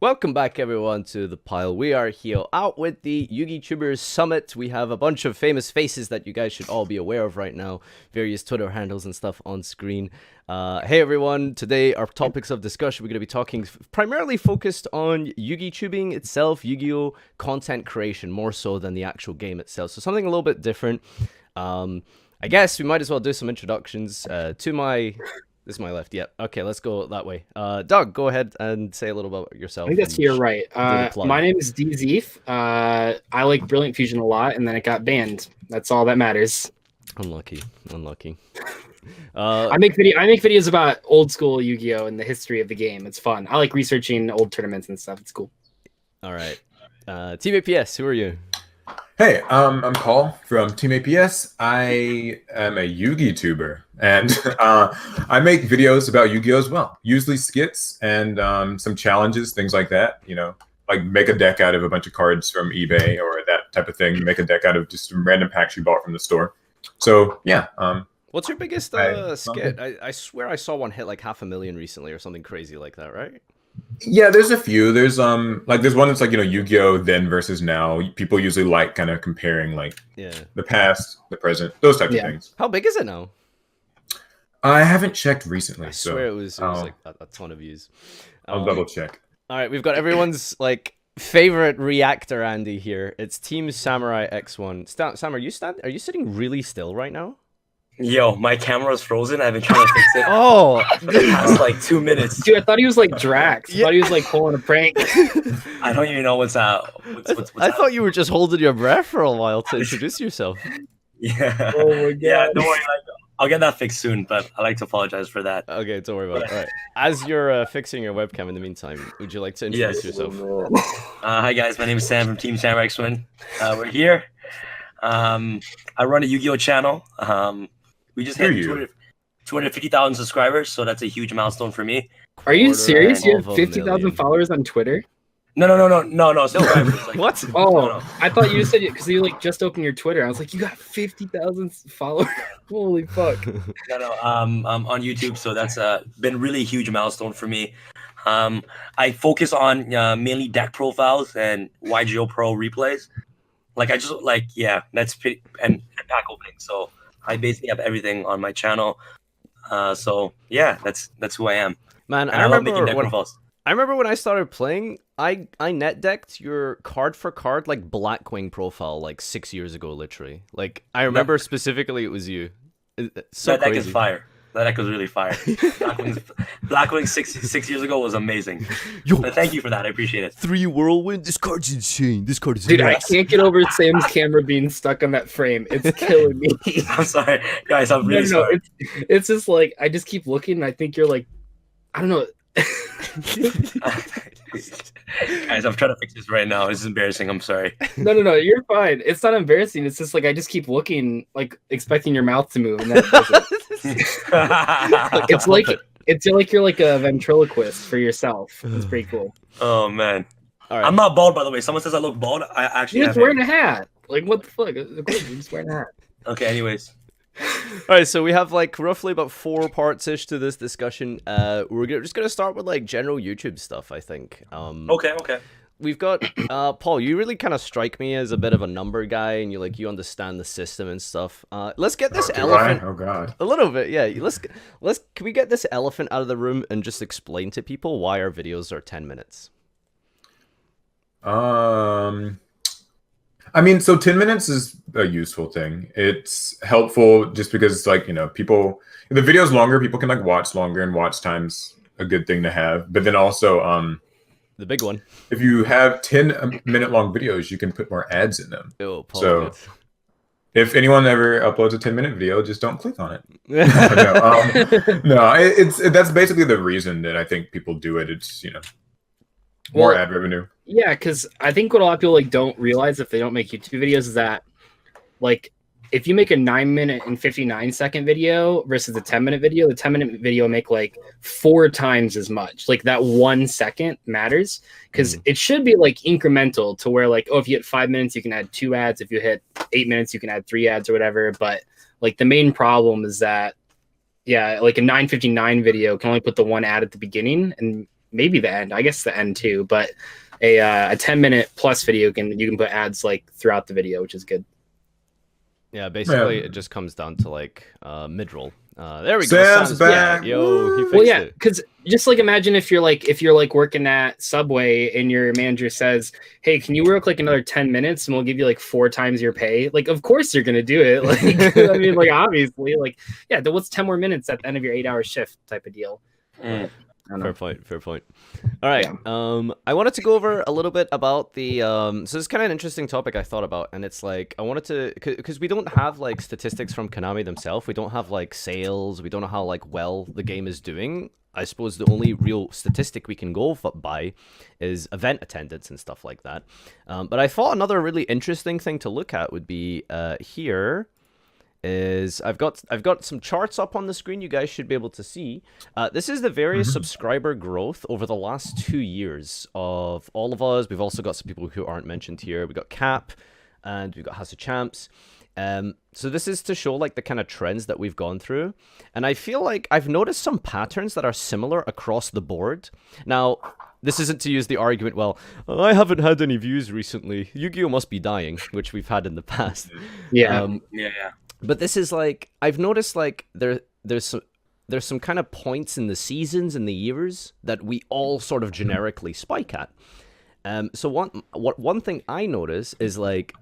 Welcome back everyone to the pile. We are here out with the YugiTuber Summit. We have a bunch of famous faces that you guys should all be aware of right now. Various Twitter handles and stuff on screen. Hey everyone, today our topics of discussion, we're going to be talking primarily focused on YugiTubing itself, Yu-Gi-Oh! Content creation, more so than the actual game itself. So something a little bit different. I guess we might as well do some introductions to my... This is my left. Yeah. Okay, let's go that way. Doug, go ahead and say a little about yourself. I think that's you're right. My name is Dzeeff. I like Brilliant Fusion a lot, and then it got banned. That's all that matters. Unlucky. I make videos about old school Yu-Gi-Oh! And the history of the game. It's fun. I like researching old tournaments and stuff. It's cool. All right. TeamAPS, who are you? Hey, I'm Paul from TeamAPS. I am a YugiTuber, and I make videos about Yu-Gi-Oh! As well. Usually skits and some challenges, things like that. You know, like make a deck out of a bunch of cards from eBay or that type of thing. Make a deck out of just some random packs you bought from the store. So yeah. What's your biggest skit? I swear I saw one hit like 500,000 recently or something crazy like that, right? Yeah, there's a few. There's there's one that's like, you know, Yu-Gi-Oh! Then versus now. People usually like kind of comparing like the past, the present, those types of things. How big is it now? I haven't checked recently. I swear it was like a ton of views. I'll double check. All right, we've got everyone's like favorite reactor Andy here. It's TeamSamuraiX1. Sam, are you sitting really still right now? Yo, my camera's frozen. I've been trying to fix it. Oh, for the past like 2 minutes. Dude, I thought he was like Drax. I thought he was like pulling a prank. I don't even know what's out. I thought you were just holding your breath for a while to introduce yourself. Yeah. Oh my god. Yeah, don't worry. I'll get that fixed soon, but I like to apologize for that. Okay, don't worry about it. All right. As you're fixing your webcam in the meantime, would you like to introduce yourself? Hi guys, my name is Sam from TeamSamuraiX1. We're here. I run a Yu-Gi-Oh! Channel. We just hit 250,000 subscribers, so that's a huge milestone for me. Are you serious? You have 50,000 followers on Twitter? No, subscribers. Like, what? Oh, no. I thought you said it because you like just opened your Twitter. I was like, you got 50,000 followers. Holy fuck. No, I'm on YouTube, so that's been really huge milestone for me. I focus on mainly deck profiles and YGO Pro replays. Like I just that's pretty and pack opening. So I basically have everything on my channel. So yeah, that's who I am. Man, and I love making deck profiles. I remember when I started playing, I net decked your card for card like Blackwing profile like 6 years ago, literally. Like I remember specifically it was you. So that deck is fire. That deck was really fire. Blackwing six years ago was amazing. Yo, but thank you for that. I appreciate it. 3 whirlwind. This card's insane. This card is Dude, I can't get over Sam's camera being stuck on that frame. It's killing me. I'm sorry, guys. I'm really sorry. It's just like I just keep looking and I think you're like, I don't know. Guys, I'm trying to fix this right now. This is embarrassing. I'm sorry. No, you're fine. It's not embarrassing. It's just like I just keep looking, like expecting your mouth to move, and that doesn't. It's like you're like a ventriloquist for yourself. It's pretty cool. Oh man, all right. I'm not bald, by the way. Someone says I look bald. I actually. You're just wearing a hat. Like what the fuck? You're just wearing a hat. Okay. Anyways. All right, so we have like roughly about 4 parts-ish to this discussion. We're just gonna start with like general YouTube stuff, I think. Okay. We've got Paul. You really kind of strike me as a bit of a number guy, and you understand the system and stuff. Let's get this elephant. Oh god. A little bit, yeah. Can we get this elephant out of the room and just explain to people why our videos are 10 minutes? I mean, so 10 minutes is a useful thing. It's helpful just because it's like, you know, people, if the video's longer, people can like watch longer, and watch time's a good thing to have. But then also, the big one. If you have 10-minute long videos, you can put more ads in them. Oh, Paul, so if anyone ever uploads a 10-minute video, just don't click on it. That's basically the reason that I think people do it. It's, you know, more ad revenue. Yeah, because I think what a lot of people like don't realize if they don't make YouTube videos is that like if you make a 9-minute and 59-second video versus a 10-minute video, the 10-minute video will make like 4 times as much. Like that 1 second matters because it should be like incremental to where like, oh, if you hit 5 minutes, you can add 2 ads. If you hit 8 minutes, you can add 3 ads or whatever. But like the main problem is that, yeah, like a 9:59 video can only put the 1 ad at the beginning, and maybe the end. I guess the end too, but a 10-minute plus video you can put ads like throughout the video, which is good. Yeah, basically Yeah. it just comes down to like mid-roll. There we go. Sam's back. Yo, he fixed Well, yeah, it. because just like imagine if you're like working at Subway and your manager says, "Hey, can you work like another 10 minutes and we'll give you like 4 times your pay?" Like, of course you're gonna do it. Like, I mean, like obviously, like, yeah, what's 10 more minutes at the end of your 8-hour shift type of deal. I don't know. Fair point. All right. Yeah. I wanted to go over a little bit about the so this is kind of an interesting topic I thought about, and it's like I wanted to, because we don't have like statistics from Konami themselves. We don't have like sales. We don't know how like well the game is doing. I suppose the only real statistic we can go by is event attendance and stuff like that. But I thought another really interesting thing to look at would be here. I've got some charts up on the screen you guys should be able to see. This is the various subscriber growth over the last 2 years of all of us. We've also got some people who aren't mentioned here. We got Cap and we've got House of Champs. So this is to show like the kind of trends that we've gone through. And I feel like I've noticed some patterns that are similar across the board. Now, this isn't to use the argument, well, I haven't had any views recently. Yu-Gi-Oh must be dying, which we've had in the past. Yeah. But this is like, I've noticed like there's some kind of points in the seasons and the years that we all sort of generically spike at. So one thing I notice is like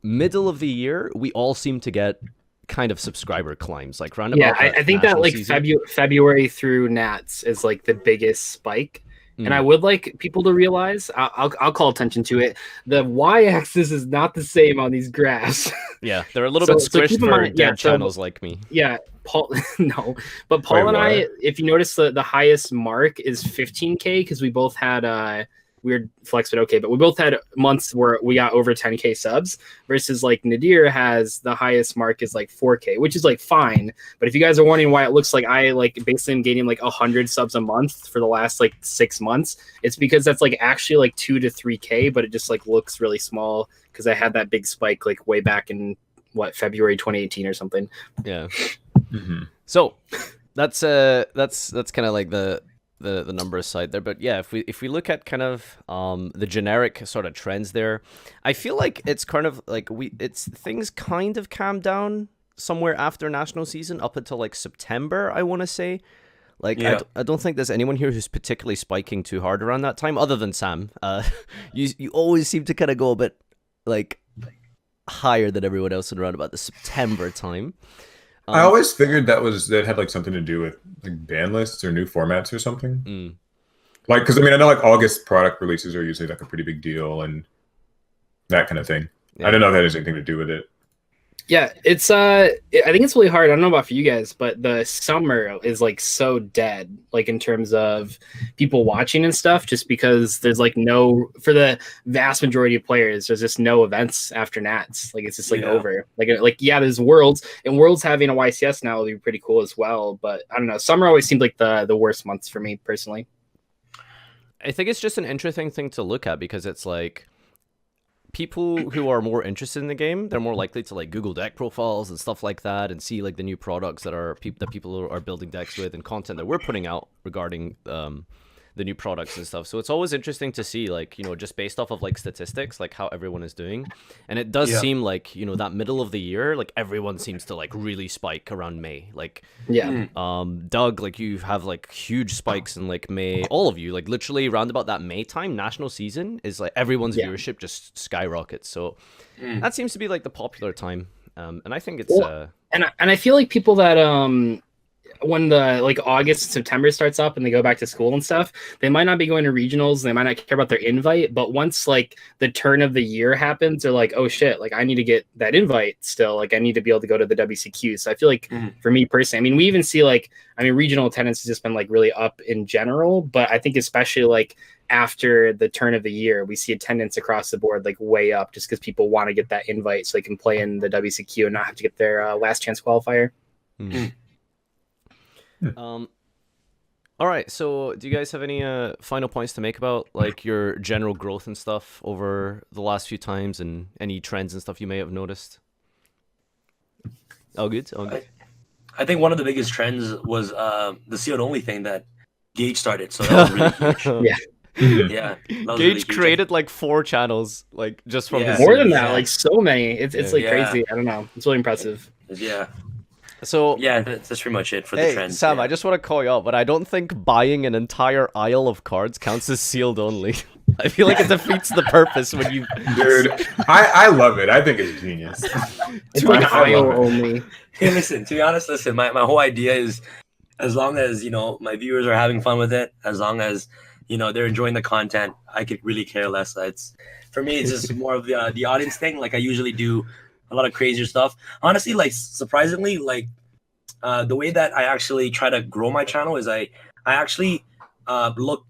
middle of the year, we all seem to get kind of subscriber climbs, like round about. Yeah, I think that like February through Nats is like the biggest spike. And I would like people to realize, I'll call attention to it, the y-axis is not the same on these graphs. Yeah, they're a little bit squished for dead channels like me. Yeah, Paul, no. But Paul and I, if you notice, the highest mark is 15K because we both had weird flex, but okay. But we both had months where we got over 10K subs versus like Nadir has the highest mark is like 4K, which is like fine. But if you guys are wondering why it looks like I like basically am gaining like 100 subs a month for the last like 6 months, it's because that's like actually like 2 to 3K, but it just like looks really small because I had that big spike like way back in February 2018 or something. Yeah. So that's kind of like the numbers side there, but yeah, if we look at kind of the generic sort of trends there, I feel like it's kind of like things kind of calmed down somewhere after national season up until like September, I want to say. Like I don't think there's anyone here who's particularly spiking too hard around that time, other than Sam. You always seem to kind of go a bit like higher than everyone else around about the September time. I always figured that had like something to do with like ban lists or new formats or something. Like, because I mean, I know like August product releases are usually like a pretty big deal and that kind of thing. I don't know if that has anything to do with it. Yeah, it's I think it's really hard. I don't know about for you guys, but the summer is like so dead, like in terms of people watching and stuff, just because there's like for the vast majority of players, there's just no events after Nats. Like it's just like over. Like there's Worlds, and Worlds having a YCS now will be pretty cool as well. But I don't know, summer always seemed like the worst months for me personally. I think it's just an interesting thing to look at because it's like people who are more interested in the game, they're more likely to like Google deck profiles and stuff like that and see like the new products that people are building decks with and content that we're putting out regarding the new products and stuff. So it's always interesting to see, like, you know, just based off of like statistics, like how everyone is doing. And it does seem like, you know, that middle of the year, like everyone seems to like really spike around May. Like, Doug, like you have like huge spikes in like May. All of you, like literally around about that May time, national season is like everyone's viewership just skyrockets. So that seems to be like the popular time. And I think it's and I feel like people that when the like August, September starts up and they go back to school and stuff, they might not be going to regionals. They might not care about their invite, but once like the turn of the year happens, they're like, oh shit, like I need to get that invite still. Like I need to be able to go to the WCQ. So I feel like for me personally, I mean, we even see like, I mean, regional attendance has just been like really up in general, but I think especially like after the turn of the year, we see attendance across the board like way up just because people want to get that invite so they can play in the WCQ and not have to get their last chance qualifier. All right, so do you guys have any final points to make about like your general growth and stuff over the last few times and any trends and stuff you may have noticed? All good. I think one of the biggest trends was the sealed only thing that Gage started, so that was really huge. Yeah. Mhm. Yeah, that was Gage really huge. created like 4 channels, like just from Yeah. his More than series. that, like so many. It's like Yeah. crazy. I don't know. It's really impressive. Yeah, So yeah, that's pretty much it for the hey, trends. Sam, yeah. I just want to call you out, but I don't think buying an entire aisle of cards counts as sealed only. I feel like it defeats the purpose when you. Dude, I love it. I think it's genius. It's I- like I love IO it. only. Hey, listen, to be honest, my whole idea is, as long as, my viewers are having fun with it, as long as, they're enjoying the content, I could really care less. For me, it's just more of the audience thing. Like, I usually do a lot of crazier stuff. Honestly, like, surprisingly, like, the way that I actually try to grow my channel is I actually look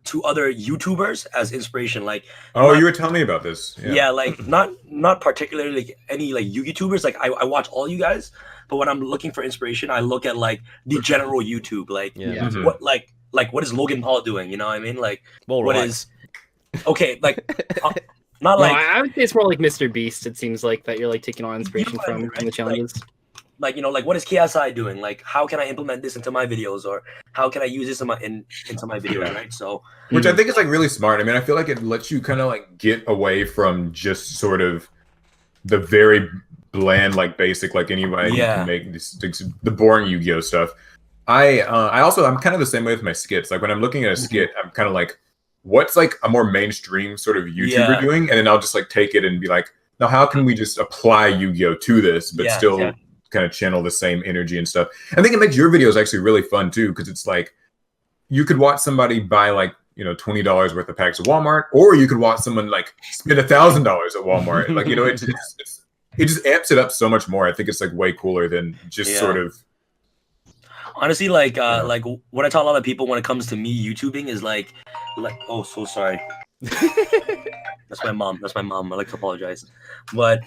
to other YouTubers as inspiration. Like, Oh, you were telling me about this. yeah, like not particularly like any like YouTubers. Like I watch all you guys, but when I'm looking for inspiration, I look at like the general YouTube. Like Yeah, Yeah. me too. what what is Logan Paul doing? You know what I mean? Like Well, what relax. is okay? Like not No, like I would say it's more like Mr. Beast. It seems like that you're like taking on inspiration what I mean, from the right? challenges. like like what is KSI doing? Like how can I implement this into my videos, or how can I use this into my videos? Yeah. Right? So Which I think is like really smart. I mean, I feel like it lets you kind of like get away from just sort of the very bland, like basic, like anybody Yeah. can make the boring Yu-Gi-Oh stuff. I'm kind of the same way with my skits. Like when I'm looking at a skit, I'm kind of like, what's like a more mainstream sort of YouTuber Yeah. doing? And then I'll just like take it and be like, now how can we just apply Yu-Gi-Oh to this, but Yeah, still yeah. kind of channel the same energy and stuff. I think it makes your videos actually really fun too, because it's like you could watch somebody buy like $20 worth of packs at Walmart, or you could watch someone like spend $1,000 at Walmart. Like it just amps it up so much more. I think it's like way cooler than just Yeah. sort of honestly, like like what I tell a lot of people when it comes to me YouTubing is like oh, so sorry. That's my mom. I like to apologize. But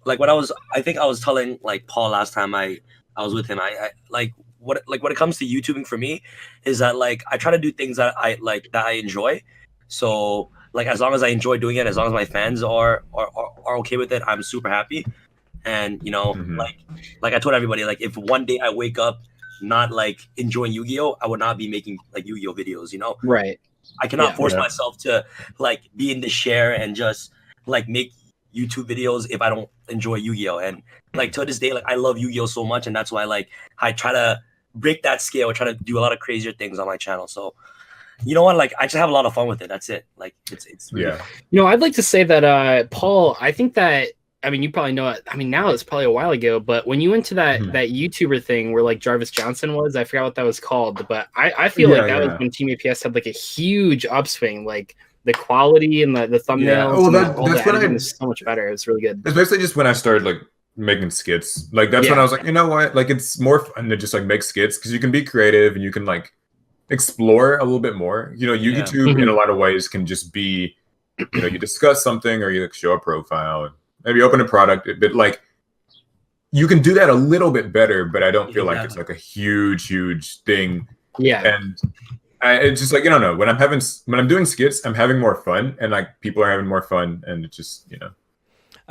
like I think I was telling like Paul last time I was with him, I like when it comes to YouTubing for me is that like I try to do things that I enjoy. So like as long as I enjoy doing it, as long as my fans are okay with it, I'm super happy. And Mhm. like I told everybody, like if one day I wake up not like enjoying Yu-Gi-Oh, I would not be making like Yu-Gi-Oh videos, Right. I cannot Yeah. force Yeah. myself to like be in the share and just like make YouTube videos if I don't enjoy Yu-Gi-Oh. And like to this day, like I love Yu-Gi-Oh so much, and that's why like I try to break that scale, try to do a lot of crazier things on my channel. So you know what, like I just have a lot of fun with it. That's it. Like it's really yeah. I'd like to say that Paul, I think that you probably know it. I mean, now it's probably a while ago, but when you went to that Mhm. that YouTuber thing where like Jarvis Johnson was, I forgot what that was called, but I feel like that was Yeah. when TeamAPS had like a huge upswing, like the quality and the thumbnails. Oh, and that- all that's the when I- editing was so much better. It's really good. It's basically just when I started like making skits. Like that's when Yeah. I was like, you know what? Like it's more fun to just like make skits because you can be creative and you can like explore a little bit more. YouTube in a lot of ways can just be, you discuss something or you like, show a profile, and maybe open a product, but like you can do that a little bit better. But I don't feel like it's like a huge thing. Yeah. And it's just like I don't know, when I'm doing skits, I'm having more fun, and like people are having more fun, and it's just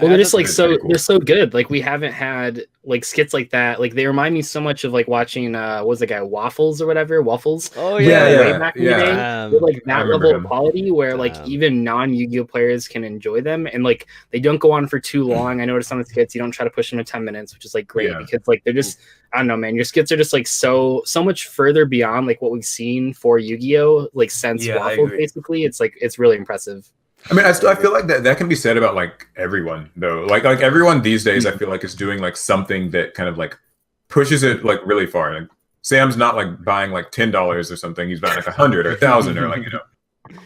Well, they're just like It's pretty cool. they're so good. Like we haven't had like skits like that. Like they remind me so much of like watching what was the guy Waffles or whatever Waffles. Oh Yeah, yeah, way back in the day. With, like I that remember level of him. quality where like even non-Yu-Gi-Oh players can enjoy them, and like they don't go on for too long. I noticed on the skits you don't try to push them to 10 minutes, which is like great Yeah. because like they're just I don't know, man. Your skits are just like so much further beyond like what we've seen for Yu-Gi-Oh like since Yeah, I Waffles. agree. Basically, it's really impressive. I mean, I feel like that can be said about like everyone though. Like everyone these days, I feel like is doing like something that kind of like pushes it like really far. Like Sam's not like buying like $10 or something. He's buying like 100 or 1,000 or like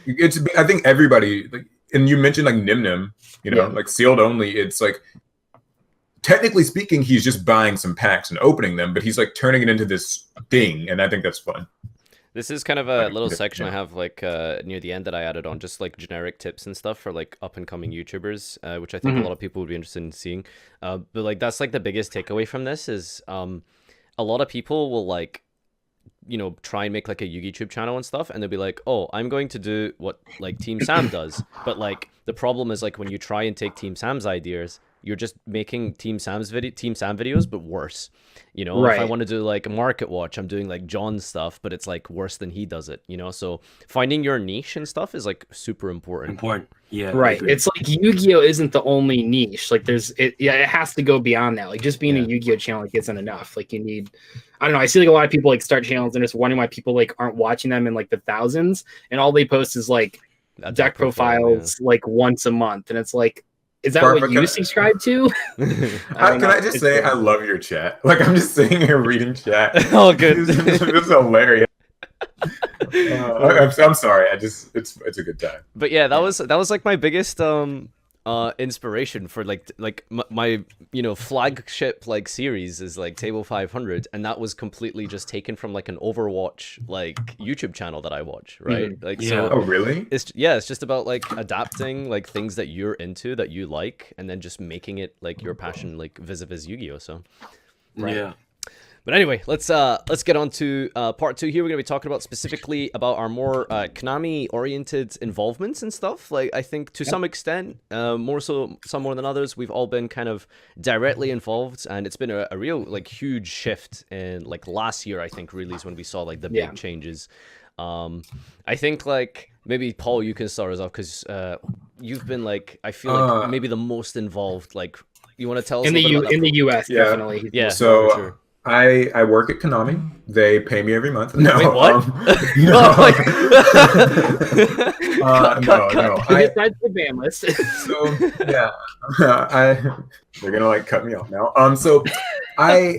It's I think everybody like, and you mentioned like Nim Nim, like sealed only. It's like technically speaking, he's just buying some packs and opening them, but he's like turning it into this thing, and I think that's fun. This is kind of a little Yeah. section I have like near the end that I added on just like generic tips and stuff for like up and coming YouTubers, which I think a lot of people would be interested in seeing. But like that's like the biggest takeaway from this is a lot of people will like try and make like a YugiTube channel and stuff, and they'll be like, oh, I'm going to do what like Team Sam does. But like the problem is like when you try and take Team Sam's ideas you're just making Team Sam videos, but worse. You know, if I Right. want to do like a market watch, I'm doing like John's stuff, but it's like worse than he does it. You know, so finding your niche and stuff is like super important. Important. Yeah. I Right. agree. It's like Yu-Gi-Oh isn't the only niche. Like it has to go beyond that. Like just being a Yu-Gi-Oh channel like isn't enough. Like you need, I don't know. I see like a lot of people like start channels and just wondering why people like aren't watching them in like the thousands, and all they post is like A deck profiles like once a month, and it's like, is that what you subscribe to? Can I just say I love your chat? Like I'm just sitting here reading chat. Oh, good. This is hilarious. I'm sorry. It's a good time. But yeah, that was like my biggest inspiration for like my flagship like series is like Table 500, and that was completely just taken from like an Overwatch like YouTube channel that I watch, right? Like so. Oh really? It's just about like adapting like things that you're into that you like, and then just making it like your passion, like vis-a-vis Yu-Gi-Oh. So Yeah. but anyway, let's get on to part 2 here. We're gonna be talking about specifically about our more Konami-oriented involvements and stuff. Like I think to some extent, some more than others, we've all been kind of directly involved, and it's been a real like huge shift in like last year. I think really is when we saw like the big changes. I think like maybe Paul, you can start us off because you've been like I feel like maybe the most involved. Like you want to tell us in the US definitely. Yeah. So. For sure. I work at Konami. They pay me every month. No, Wait, what? No. No. Besides the ban list. So yeah, they're gonna like cut me off now. So I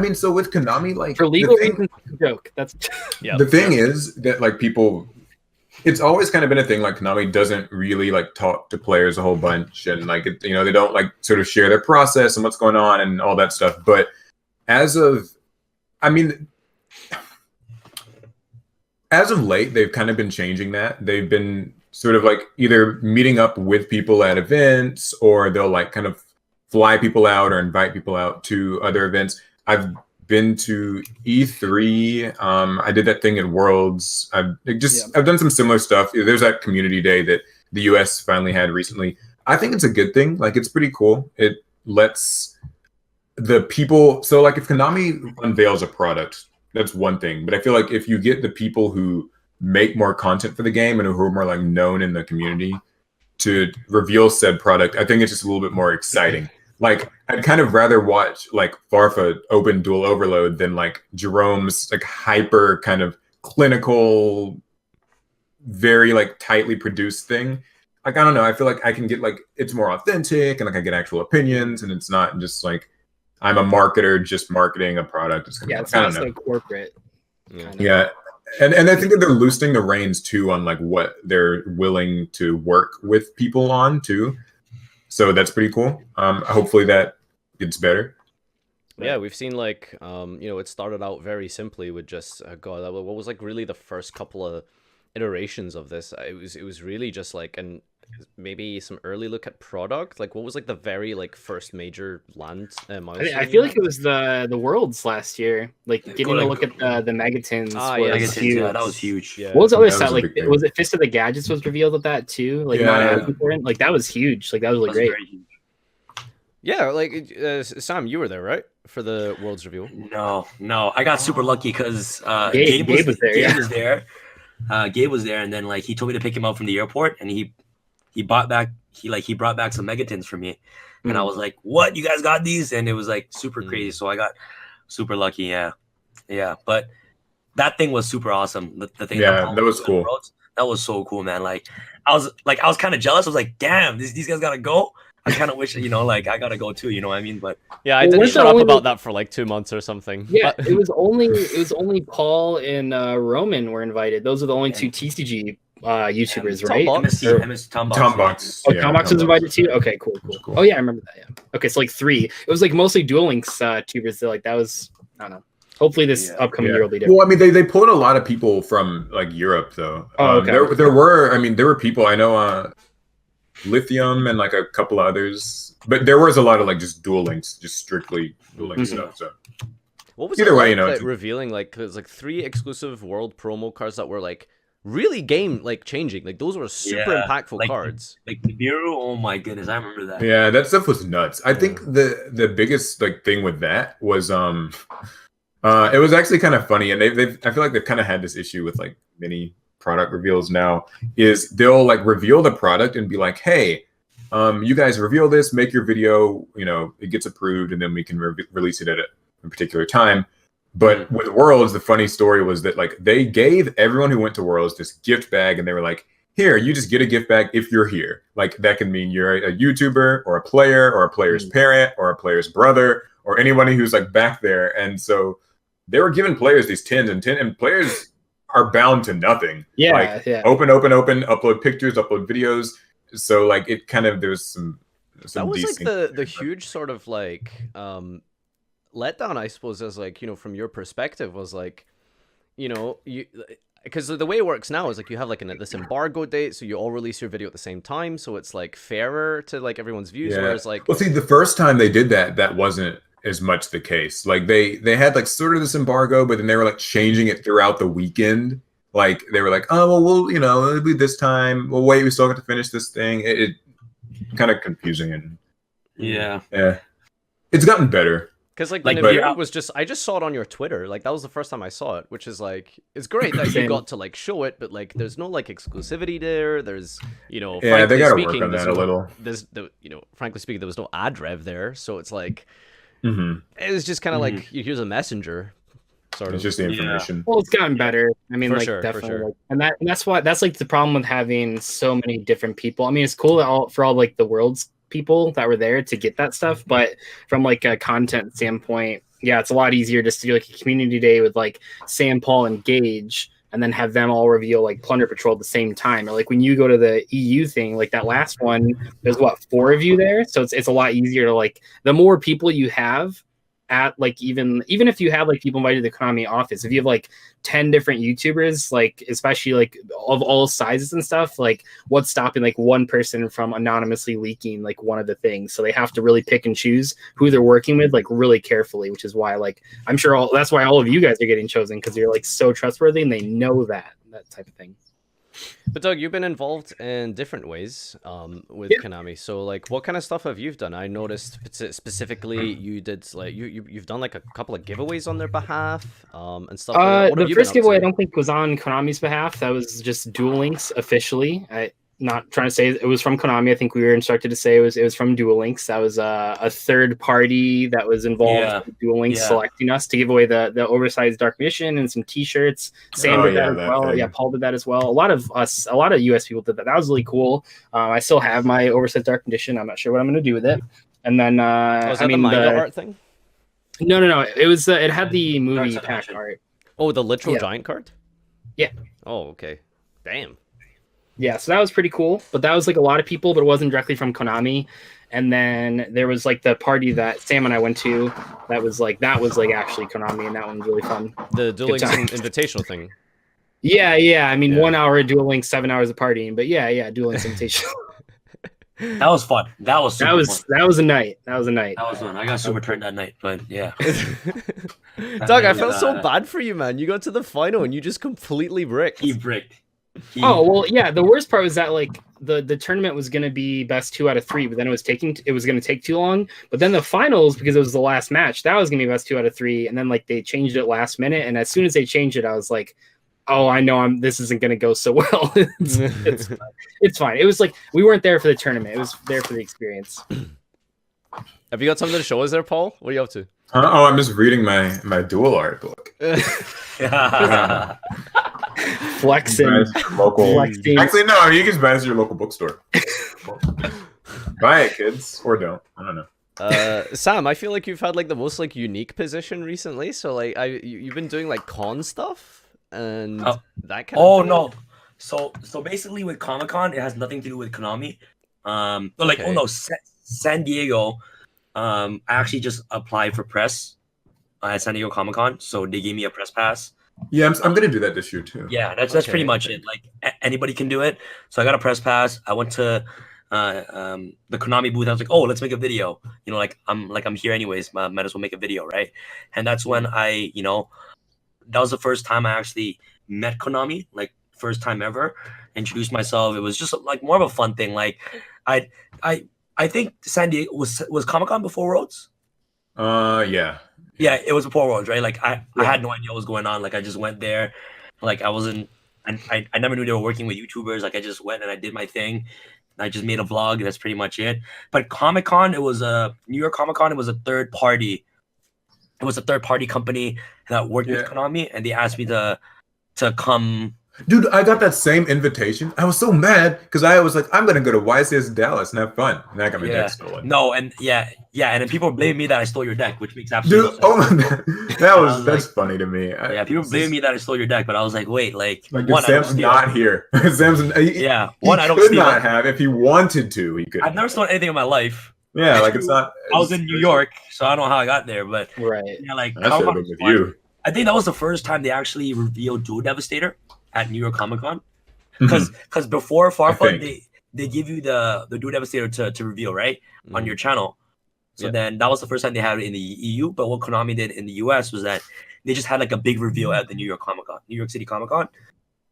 mean, so with Konami, like for legal reasons, joke. That's the thing is that like people. It's always kind of been a thing. Like Konami doesn't really like talk to players a whole bunch, and like they don't like sort of share their process and what's going on and all that stuff. But as of late, they've kind of been changing that. They've been sort of like either meeting up with people at events, or they'll like kind of fly people out or invite people out to other events. I've been to E3. I did that thing at Worlds. I've done some similar stuff. There's that community day that the US finally had recently. I think it's a good thing. Like it's pretty cool. It lets the people, so like if Konami unveils a product, that's one thing. But I feel like if you get the people who make more content for the game and who are more like known in the community to reveal said product, I think it's just a little bit more exciting. Like I'd kind of rather watch like Farfa open Dual Overload than like Jerome's like hyper kind of clinical, very like tightly produced thing. Like I don't know, I feel like I can get like it's more authentic and like I get actual opinions, and it's not just like I'm a marketer just marketing a product. It's not so corporate. Yeah. And I think that they're loosening the reins too on like what they're willing to work with people on too. So that's pretty cool. Hopefully that gets better. Yeah, we've seen like it started out very simply with just what was like really the first couple of iterations of this. It was really just like maybe some early look at product. Like what was like the very like first major land milestone? I feel like it was the Worlds last year. Like getting a look at the Megatons. Yeah, that was huge. Yeah. What was the other set? Like was it Fist of the Gadgets was revealed at that too? Like not as important. Like that was huge. Like that was really great. Yeah, like Sam, you were there, right, for the Worlds reveal? No, I got super lucky because Gabe was there. Gabe was there, and then like he told me to pick him up from the airport, and he brought back some Megatons for me, and I was like, "What? You guys got these?" And it was like super crazy, so I got super lucky. Yeah. But that thing was super awesome. The thing. Yeah, that was cool. That was so cool, man. Like I was kind of jealous. I was like, "Damn, these guys gotta go." I kind of wish, like I gotta go too. You know what I mean? But yeah, I didn't shut up about that for like 2 months or something. Yeah, it was only Paul and Roman were invited. Those are the only two TCG YouTubers, right? Tombox. Oh, Tombox was invited too. Okay, cool. Oh yeah, I remember that. Yeah. Okay, so like 3. It was like mostly Duel Links tubers. Like that was, I don't know. Hopefully this upcoming year will be different. Well, I mean, they pulled a lot of people from like Europe though. Oh, okay. There were people I know. Lithium and like a couple of others, but there was a lot of like just Duel Links, just strictly Duel Links stuff. So what was either way, like, revealing like there's like 3 exclusive world promo cards that were like really game like changing. Like those were super Yeah, impactful like cards. like Nibiru. Oh my goodness, I remember that. Yeah, that stuff was nuts. I think the biggest like thing with that was it was actually kind of funny, and they've I feel like they've kind of had this issue with like many product reveals now. Is they'll like reveal the product and be like, hey, you guys reveal this, make your video, you know, it gets approved, and then we can release it at a particular time. But with Worlds, the funny story was that like they gave everyone who went to Worlds this gift bag, and they were like, here, you just get a gift bag if you're here. Like that can mean you're a YouTuber or a player or a player's parent or a player's brother or anybody who's like back there. And so they were giving players these tins, and players are bound to nothing. Yeah, like, yeah. Open, upload pictures, upload videos. So like it kind of there's some that was like decent the huge sort of like letdown, I suppose, as like, you know, from your perspective was like, you know, because the way it works now is like you have like this embargo date, so you all release your video at the same time, so it's like fairer to like everyone's views. Yeah. Whereas like, well, see, the first time they did that, that wasn't as much the case. Like they had like sort of this embargo, but then they were like changing it throughout the weekend. Like they were like, oh well, we'll, you know, it'll be this time. Well, wait, we still got to finish this thing. It kind of confusing, and Yeah, it's gotten better. because like, Like, the but- Nibiru was just, I just saw it on your Twitter. Like that was the first time I saw it, which is like, it's great that you Same. got to like show it, but like there's no like exclusivity there. There's, you know, Yeah, they frankly got to work speaking, on there's that a no- little. There's you know, frankly speaking, there was no ad rev there, so it's like Mm-hmm. it was just kind of like here's a messenger, sort It's of. just the information. Well, it's gotten better. I mean, For like sure, for definitely, sure. like, and that's why that's like the problem with having so many different people. I mean, it's cool that for all like the world's people that were there to get that stuff, but from like a content standpoint, yeah, it's a lot easier just to do like a community day with like Sam, Paul, and Gage, and then have them all reveal like Plunder Patrol at the same time. Or like when you go to the EU thing, like that last one, there's what, 4 of you there, so it's a lot easier to like the more people you have at like even if you have like people invited to the Konami office, if you have like 10 different YouTubers, like especially like of all sizes and stuff, like what's stopping like one person from anonymously leaking like one of the things? So they have to really pick and choose who they're working with like really carefully, which is why like I'm sure that's why all of you guys are getting chosen, because you're like so trustworthy and they know that type of thing. But Doug, you've been involved in different ways with Konami. So like, what kind of stuff have you done? I noticed specifically you did like you've done like a couple of giveaways on their behalf and stuff. Like that. What have The you first been up giveaway I to? don't think was on Konami's behalf. That was just Duel Links officially. Not trying to say it was from Konami. I think we were instructed to say it was from Duel Links. That was a third party that was involved with Duel Links selecting us to give away the oversized Dark Mission and some T-shirts. Sam did that as well. thing. Yeah, Paul did that as well. A lot of US people did that. That was really cool. I still have my oversized Dark Edition. I'm not sure what I'm going to do with it. And then Was that the manga art thing? No. It was it had the movie Dark pack Edition. art. Oh, the literal Yeah. giant card? Yeah. Oh, okay. Damn. Yeah, so that was pretty cool. But that was like a lot of people, but it wasn't directly from Konami. And then there was like the party that Sam and I went to that was like actually Konami, and that one was really fun. The Duel Links times. Invitational thing. Yeah. I mean, Yeah. 1 hour of Duel Links, 7 hours of partying. But yeah, Duel Links Invitation. that was fun. That was super fun. that was a night. That was a night. That was fun. I got super turned that night, but yeah. Doug, I felt so bad for you, man. You got to the final and you just completely bricked. He bricked. Oh well, yeah. The worst part was that like the tournament was going to be best 2 out of 3, but then it was going to take too long. But then the finals, because it was the last match, that was going to be best 2 out of 3, and then like they changed it last minute. And as soon as they changed it, I was like, oh, I know this isn't going to go so well. It's fine. It was like we weren't there for the tournament. It was there for the experience. Have you got something to show us there, Paul? What are you up to? Oh, I'm just reading my dual art book. Flexing. Buy it at your local. Flexing. Actually, no, you can buy it at your local bookstore. Buy it, kids, or don't. I don't know. Sam, I feel like you've had like the most like unique position recently. So like, you've been doing like con stuff and that kind of thing. No. So basically with Comic-Con, it has nothing to do with Konami. But like, Okay. San Diego. I actually just applied for press at San Diego Comic-Con, so they gave me a press pass. Yeah, I'm gonna do that this year too. Yeah, that's Okay. pretty much it. Like anybody can do it. So I got a press pass. I went to the Konami booth. I was like, oh, let's make a video. You know, I'm here anyways. Might as well make a video, right? And that's when that was the first time I actually met Konami, like first time ever. Introduced myself. It was just like more of a fun thing. Like I I think San Diego was Comic-Con before Worlds. Yeah. Yeah, it was before Worlds, right? Like I had no idea what was going on. Like I just went there. Like I wasn't, I never knew they were working with YouTubers. Like I just went and I did my thing. I just made a vlog. That's pretty much it. But Comic-Con, it was a New York Comic-Con. It was a third party. It was a third party company that worked with Konami, and they asked me to come. Dude, I got that same invitation. I was so mad because I was like, I'm gonna go to YCS Dallas and have fun, and I got my deck stolen. No, and and then people blame me that I stole your deck, which makes absolutely no sense. Oh my, that's funny to me. People blame me that I stole your deck, but I was like, wait, like one, Sam's not here. Sam's one, I don't could not have if he wanted to. He could. I've never stolen anything in my life. Yeah, like it's not. I was in New York, so I don't know how I got there, but yeah, like I should have been with you. I think that was the first time they actually revealed Dual Devastator at New York Comic Con, because before Farfa they give you the Dual Devastator to reveal right on your channel. So then that was the first time they had it in the EU. But what Konami did in the US was that they just had like a big reveal at the New York City Comic Con.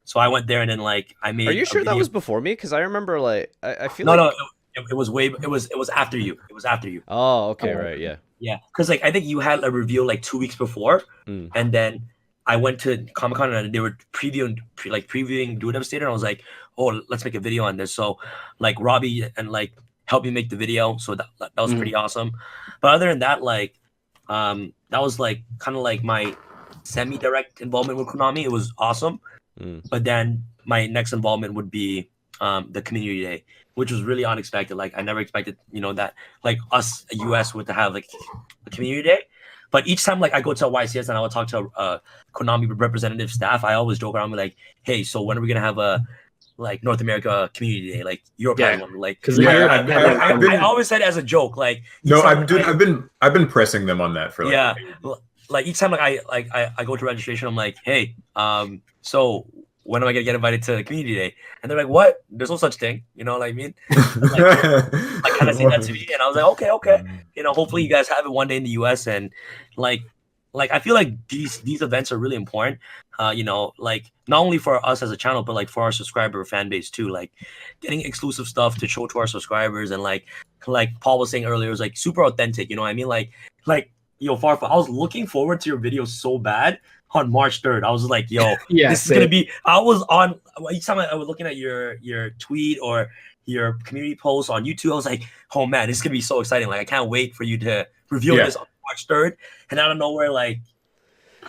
So I went there and then like I made. Are you sure that was before me? Because I remember like I feel no. It was it was after you. It was after you. Oh, okay, right, yeah. Yeah, because like I think you had a reveal like 2 weeks before, and then I went to Comic Con and they were previewing Dual Devastator, and I was like, oh, let's make a video on this. So like Robbie and like helped me make the video, so that was pretty awesome. But other than that, like that was like kind of like my semi-direct involvement with Konami. It was awesome. But then my next involvement would be the community day, which was really unexpected. Like I never expected, that like us US would have like a community day. But each time like I go to YCS and I would talk to Konami representative staff, I always joke around with like, hey, so when are we gonna have a like North America community day, like Europe one, like because I always said it as a joke, like I've been pressing them on that for like each time like I go to registration, I'm like, hey, so when am I gonna get invited to the community day? And they're like, what? There's no such thing. You know what I mean? I kind of say that to me, and I was like, okay. Hopefully you guys have it one day in the US, and like I feel like these events are really important. Like not only for us as a channel, but like for our subscriber fan base too. Like getting exclusive stuff to show to our subscribers, and like Paul was saying earlier, it was like super authentic. You know what I mean? Like Farfa, I was looking forward to your video so bad. On March 3rd, I was like, yo, this is gonna be. I was on each time I was looking at your tweet or your community post on YouTube. I was like, oh man, this is gonna be so exciting. Like I can't wait for you to reveal this on March 3rd. And out of nowhere, like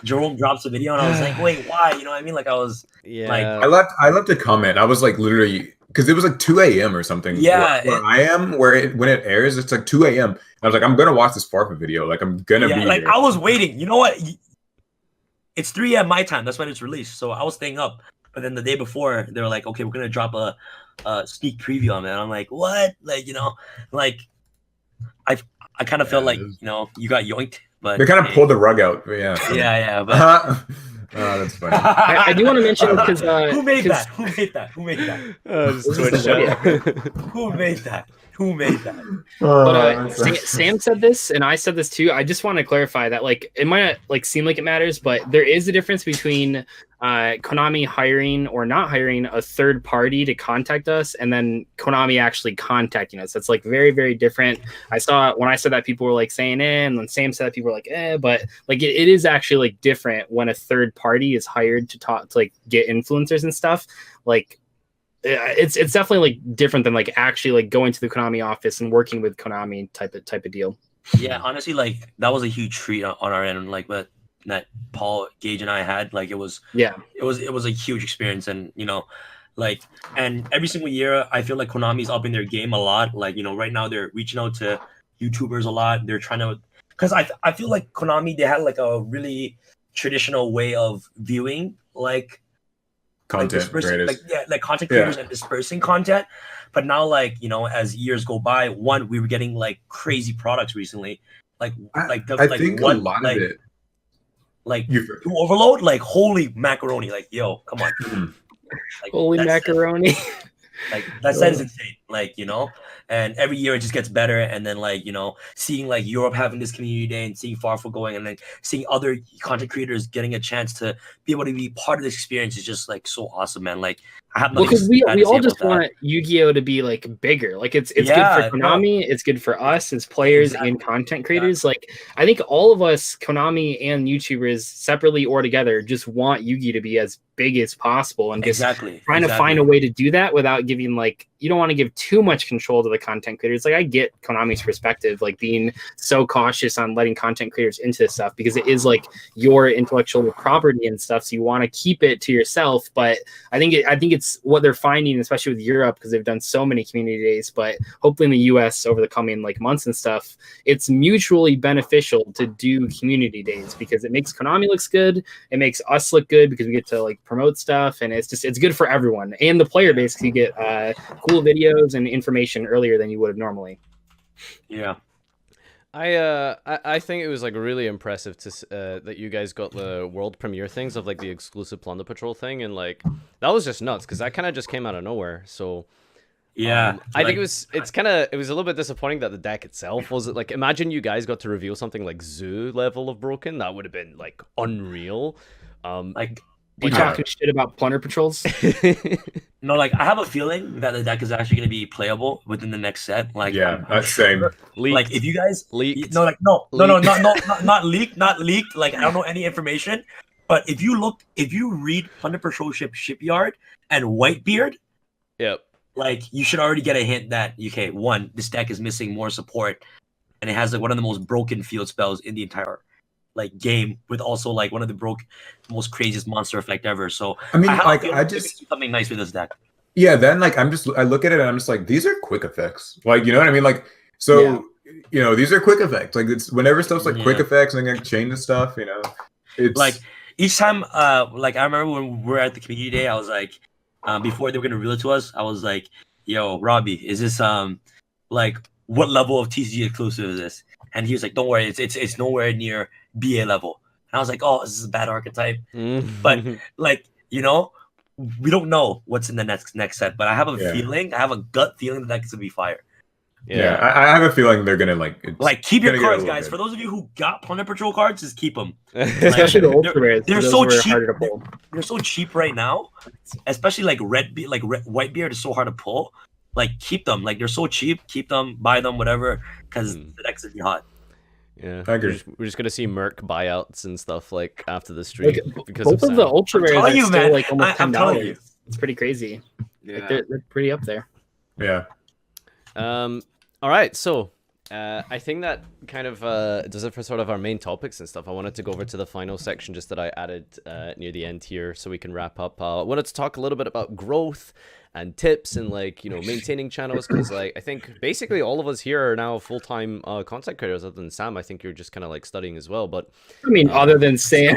Jerome drops a video, and I was like, wait, why? You know what I mean? Like I was like, I left a comment. I was like literally because it was like 2 a.m. or something. Yeah, where I am, when it airs, it's like 2 a.m. I was like, I'm gonna watch this Farfa video. Like I'm gonna be like here. I was waiting. You know what? It's 3 a.m. my time. That's when it's released. So I was staying up. But then the day before, they were like, okay, we're going to drop a sneak preview on it. And I'm like, what? Like, like I kind of felt like, you got yoinked. But they kind of pulled the rug out. Yeah. Yeah. But... Oh, that's funny. I do want to mention because Who made that? Who made that? Who made that? But Sam said this, and I said this too. I just want to clarify that, like, it might not like seem like it matters, but there is a difference between Konami hiring or not hiring a third party to contact us, and then Konami actually contacting us. That's like very, very different. I saw when I said that, people were like saying and when Sam said that, people were like but like it is actually like different when a third party is hired to talk to like get influencers and stuff. Like it's definitely like different than like actually like going to the Konami office and working with Konami type of deal. Yeah, honestly, like that was a huge treat on our end. Like that Paul, Gage, and I had, like, it was a huge experience. And like, and every single year I feel like Konami's upping their game a lot. Like, right now they're reaching out to YouTubers a lot. They're trying to, because I feel like Konami, they had like a really traditional way of viewing like content creators. Like content creators and dispersing content. But now, like, as years go by, we were getting like crazy products recently. I think a lot of it, like to overload, like holy macaroni, like yo, come on, like, holy macaroni. Like that set is insane. Like, you know, and every year it just gets better. And then like, you know, seeing like Europe having this community day and seeing Farfa going and like seeing other content creators getting a chance to be able to be part of this experience is just like so awesome, man. Like I have nothing because bad we to all say just about that. want Yu-Gi-Oh to be like bigger. Like it's Yeah, good for Konami, it's good for us as players and Exactly. content creators. Like I think all of us, Konami and YouTubers, separately or together, just want Yu-Gi to be as big as possible and just Exactly. trying to find a way to do that without giving like you don't want to give too much control to the content creators. Like I get Konami's perspective, like being so cautious on letting content creators into this stuff because it is like your intellectual property and stuff. So you want to keep it to yourself. But I think it's what they're finding, especially with Europe, because they've done so many community days. But hopefully in the US over the coming like months and stuff, it's mutually beneficial to do community days because it makes Konami looks good. It makes us look good because we get to like promote stuff, and it's good for everyone and the player base. Because you get cool videos and information earlier than you would have normally. Yeah. I think it was like really impressive to that you guys got the world premiere things of like the exclusive Plunder Patrol thing, and like that was just nuts because that kind of just came out of nowhere. So Yeah. I think it was a little bit disappointing that the deck itself was like, imagine you guys got to reveal something like Zoo level of broken. That would have been like unreal. like You talking shit about Plunder Patrols? no, like I have a feeling that the deck is actually going to be playable within the next set. Like Yeah, that's same. Like if you guys leaked. no, like no, not leaked, not leaked. Like I don't know any information, but if you read Plunder Patrol Shipyard and Whitebeard, Yep. like you should already get a hint that okay, one, this deck is missing more support, and it has like one of the most broken field spells in the entire like game, with also like one of the most craziest monster effect ever. So I mean, have a like feeling I they're gonna just do something nice with this deck. yeah. Then like I look at it and I'm just like, these are quick effects. Like you know what I mean? Like so you know these are quick effects. Like it's whenever stuff's like quick effects and like chain the stuff. You know, it's Like each time, like I remember when we were at the community day, I was like, before they were gonna reveal it to us, I was like, "Yo, Robbie, is this like what level of TCG exclusive is this?" And he was like, "Don't worry, it's nowhere near BA level." And I was like, "Oh, this is a bad archetype," but like you know, we don't know what's in the next set. But I have a feeling, I have a gut feeling that it's gonna be fire. yeah. I have a feeling they're gonna like Keep your gonna get a cards, little guys. bit. For those of you who got Plunder Patrol cards, just keep them. Especially the ultra rares. They're those so were cheap. harder to pull. They're so cheap right now, especially like Whitebeard is so hard to pull. Like keep them, like they're so cheap. Keep them, buy them, whatever, because the deck's gonna be hot. Yeah, I agree. we're just gonna see Merc buyouts and stuff like after the stream Like, because both of Sam. the ultra rares telling are you, still man. like almost I'm telling you. $10. It's pretty crazy. Yeah. Like, they're pretty up there. Yeah. All right, so I think that kind of does it for sort of our main topics and stuff. I wanted to go over to the final section just that I added near the end here so we can wrap up. I wanted to talk a little bit about growth and tips and like, you know, maintaining channels, because like I think basically all of us here are now full-time content creators other than Sam. I think you're just kind of like studying as well, but I mean, other than Sam.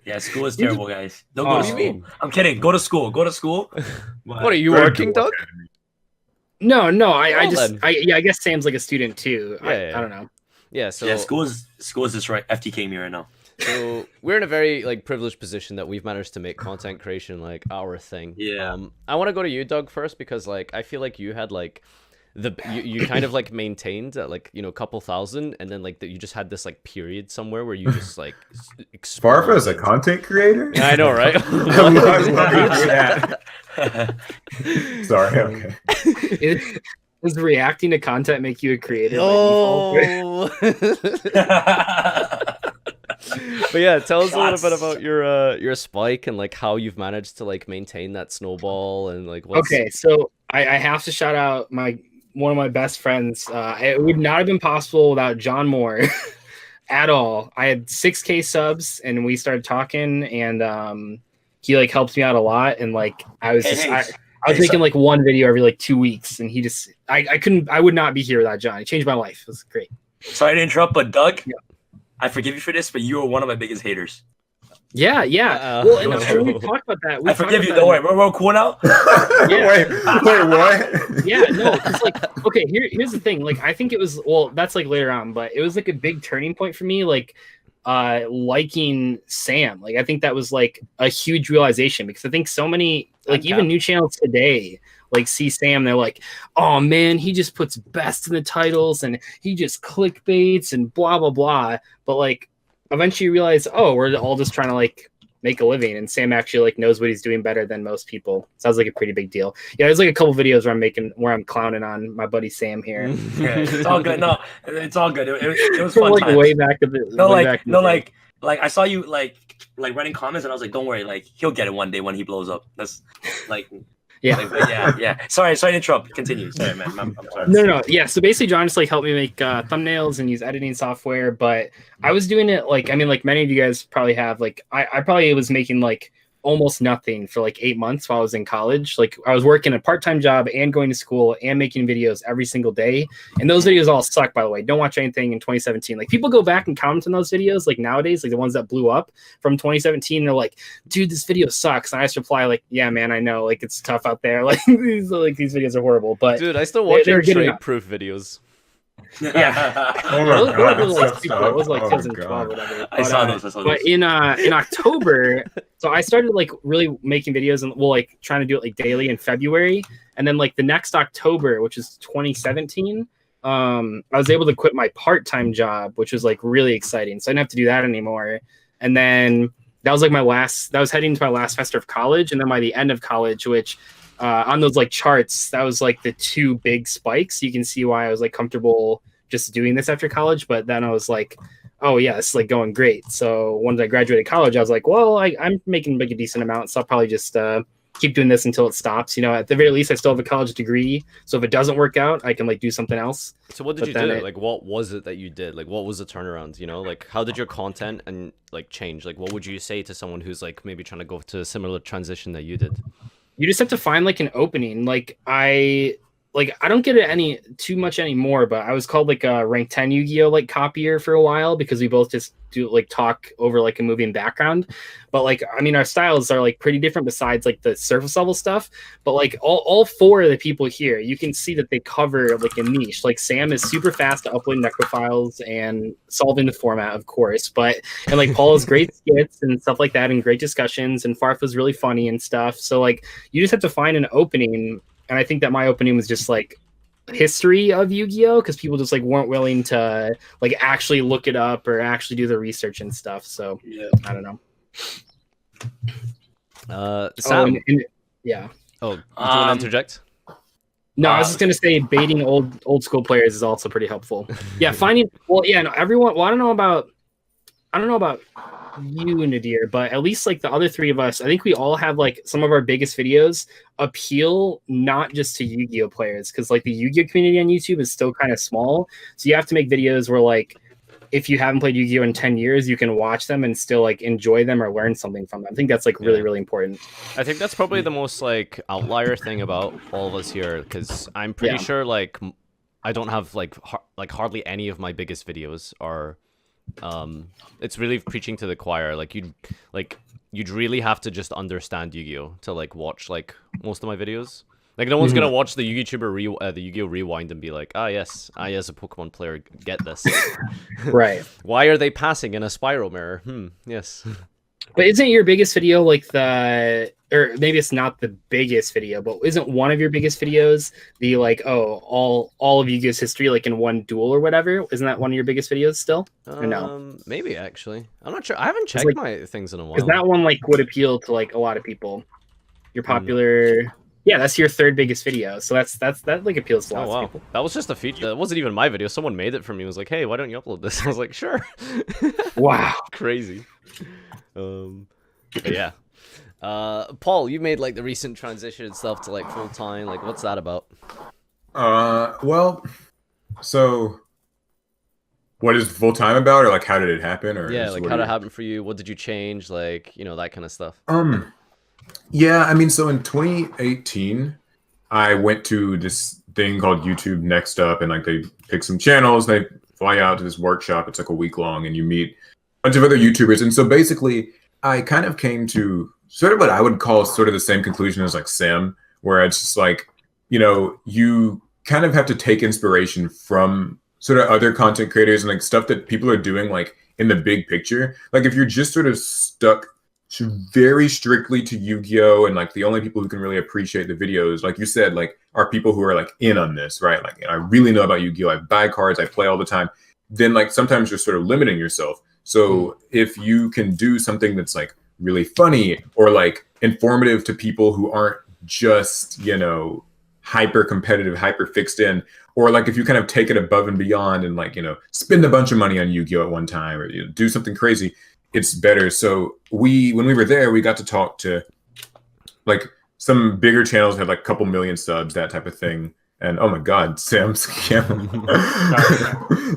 Yeah, school is terrible, guys. Don't go What to do you school. mean? I'm kidding. Go to school. Go to school. What are you Good working, Lord. Doug? No, I Well, then. I guess Sam's like a student too. Yeah. I don't know. Yeah, so Yeah, school is just right. FTK me right now. So we're in a very like privileged position that we've managed to make content creation like our thing. Yeah. I want to go to you, Doug, first, because like I feel like you had like you kind of like maintained like, you know, a couple thousand, and then like you just had this like period somewhere where you just like Farfa is a exploded. content creator? Yeah, I know, right? I love that. Sorry, okay. Does reacting to content make you a creator? Oh. But yeah, tell us a little bit Shots. about your spike and like how you've managed to like maintain that snowball and like what's... Okay, so I have to shout out one of my best friends. It would not have been possible without John Moore at all. I had 6K subs and we started talking, and he like helps me out a lot. And like I was making like one video every like 2 weeks, and he just I would not be here without John. He changed my life. It was great. Sorry to interrupt, but Doug, Yeah. I forgive you for this, but you were one of my biggest haters. Yeah. Well, and No. we talked about that. I forgive you. Don't worry. We're cool now. Yeah. Wait, what? Yeah, no, because like, okay, here's the thing. Like, I think it was, well, that's like later on, but it was like a big turning point for me. Like, liking Sam. Like, I think that was like a huge realization, because I think so many, like, even new channels today, like see Sam, they're like, oh man, he just puts best in the titles and he just clickbaits and blah blah blah. But like eventually you realize, oh, we're all just trying to like make a living, and Sam actually like knows what he's doing better than most people. Sounds like a pretty big deal. Yeah, there's like a couple videos where I'm clowning on my buddy Sam here. Yeah, it's all good. No, it's all good. It was From fun like times. way back of the Like I saw you like writing comments, and I was like, don't worry, like he'll get it one day when he blows up. That's like. Yeah. Yeah. Sorry to interrupt. Continue. Sorry, man. I'm sorry. No. Yeah. So basically, John just like helped me make thumbnails and use editing software. But I was doing it like, I mean, like many of you guys probably have. Like, I probably was making like almost nothing for like 8 months while I was in college. Like, I was working a part-time job and going to school and making videos every single day. And those videos all suck, by the way. Don't watch anything in 2017. Like, people go back and comment on those videos, like nowadays, like the ones that blew up from 2017. They're like, dude, this video sucks. And I just reply like, yeah, man, I know. Like, it's tough out there. Like, these videos are horrible. But dude, I still watch your trade-proof videos. Yeah. Oh my God, it was like 2012 or whatever. I saw those. But in October, so I started like really making videos and like trying to do it like daily in February, and then like the next October, which is 2017, I was able to quit my part-time job, which was like really exciting. So I didn't have to do that anymore. And then that was like that was heading to my last semester of college, and then by the end of college, which on those like charts, that was like the two big spikes. You can see why I was like comfortable just doing this after college. But then I was like, oh yeah, it's like going great. So once I graduated college, I was like, well, I'm making like a decent amount, so I'll probably just keep doing this until it stops. You know, at the very least, I still have a college degree, so if it doesn't work out, I can like do something else. So what did you do? Like, what was it that you did? Like, what was the turnaround? You know, like how did your content and like change? Like, what would you say to someone who's like maybe trying to go to a similar transition that you did? You just have to find like an opening. Like I don't get it too much anymore, but I was called like a rank 10 Yu-Gi-Oh like copier for a while because we both just do like talk over like a movie in background. But like, I mean, our styles are like pretty different besides like the surface level stuff. But like all four of the people here, you can see that they cover like a niche. Like Sam is super fast at uploading necro files and solving the format, of course. And like Paul has great skits and stuff like that and great discussions, and Farfa's really funny and stuff. So like you just have to find an opening. And I think that my opening was just like history of Yu-Gi-Oh, because people just like weren't willing to like actually look it up or actually do the research and stuff. So yeah, I don't know. Sam. Yeah. Oh, do you want to interject? No, I was just gonna say baiting old school players is also pretty helpful. Yeah, finding everyone. Well, I don't know about you, Nadir, but at least like the other three of us, I think we all have like some of our biggest videos appeal not just to Yu-Gi-Oh players, because like the Yu-Gi-Oh community on YouTube is still kind of small. So you have to make videos where like if you haven't played Yu-Gi-Oh in 10 years, you can watch them and still like enjoy them or learn something from them. I think that's like really, really important. I think that's probably the most like outlier thing about all of us here, because I'm pretty sure like I don't have like hardly any of my biggest videos are it's really preaching to the choir. Like you'd really have to just understand Yu-Gi-Oh to like watch like most of my videos. Like no one's gonna watch the YugiTuber the Yu-Gi-Oh Rewind and be like, yes, I as a Pokemon player get this. Right. Why are they passing in a spiral mirror? Yes. But isn't your biggest video like or maybe it's not the biggest video, but isn't one of your biggest videos the like, all of Yu-Gi-Oh's history like in one duel or whatever? Isn't that one of your biggest videos still? Or no? Maybe actually. I'm not sure. I haven't checked my things in a while. Because that one like would appeal to like a lot of people. You're popular. Yeah, that's your third biggest video. So that like appeals to lots of people. That was just a feature. That wasn't even my video. Someone made it for me. It was like, hey, why don't you upload this? I was like, sure. Wow. Crazy. But yeah. Paul, you made like the recent transition and stuff to like full time. Like, what's that about? Well, so what is full time about, or like how did it happen, or yeah, like how did it happen for you? What did you change? Like, that kind of stuff. Yeah, I mean, so in 2018, I went to this thing called YouTube Next Up, and like they pick some channels, they fly out to this workshop. It's like a week long, and you meet a bunch of other YouTubers. And so basically, I kind of came to sort of what I would call sort of the same conclusion as like Sam, where it's just like, you kind of have to take inspiration from sort of other content creators and like stuff that people are doing like in the big picture. Like if you're just sort of stuck very strictly to Yu-Gi-Oh, and like the only people who can really appreciate the videos, like you said, like are people who are like in on this, right? Like, I really know about Yu-Gi-Oh, I buy cards, I play all the time. Then like sometimes you're sort of limiting yourself. So if you can do something that's like really funny or like informative to people who aren't just, you know, hyper competitive, hyper fixed in, or like if you kind of take it above and beyond and like, you know, spend a bunch of money on Yu-Gi-Oh at one time, or, you know, do something crazy, it's better. So when we were there, we got to talk to like some bigger channels, had like a couple million subs, that type of thing. And oh my God, Sam's camera.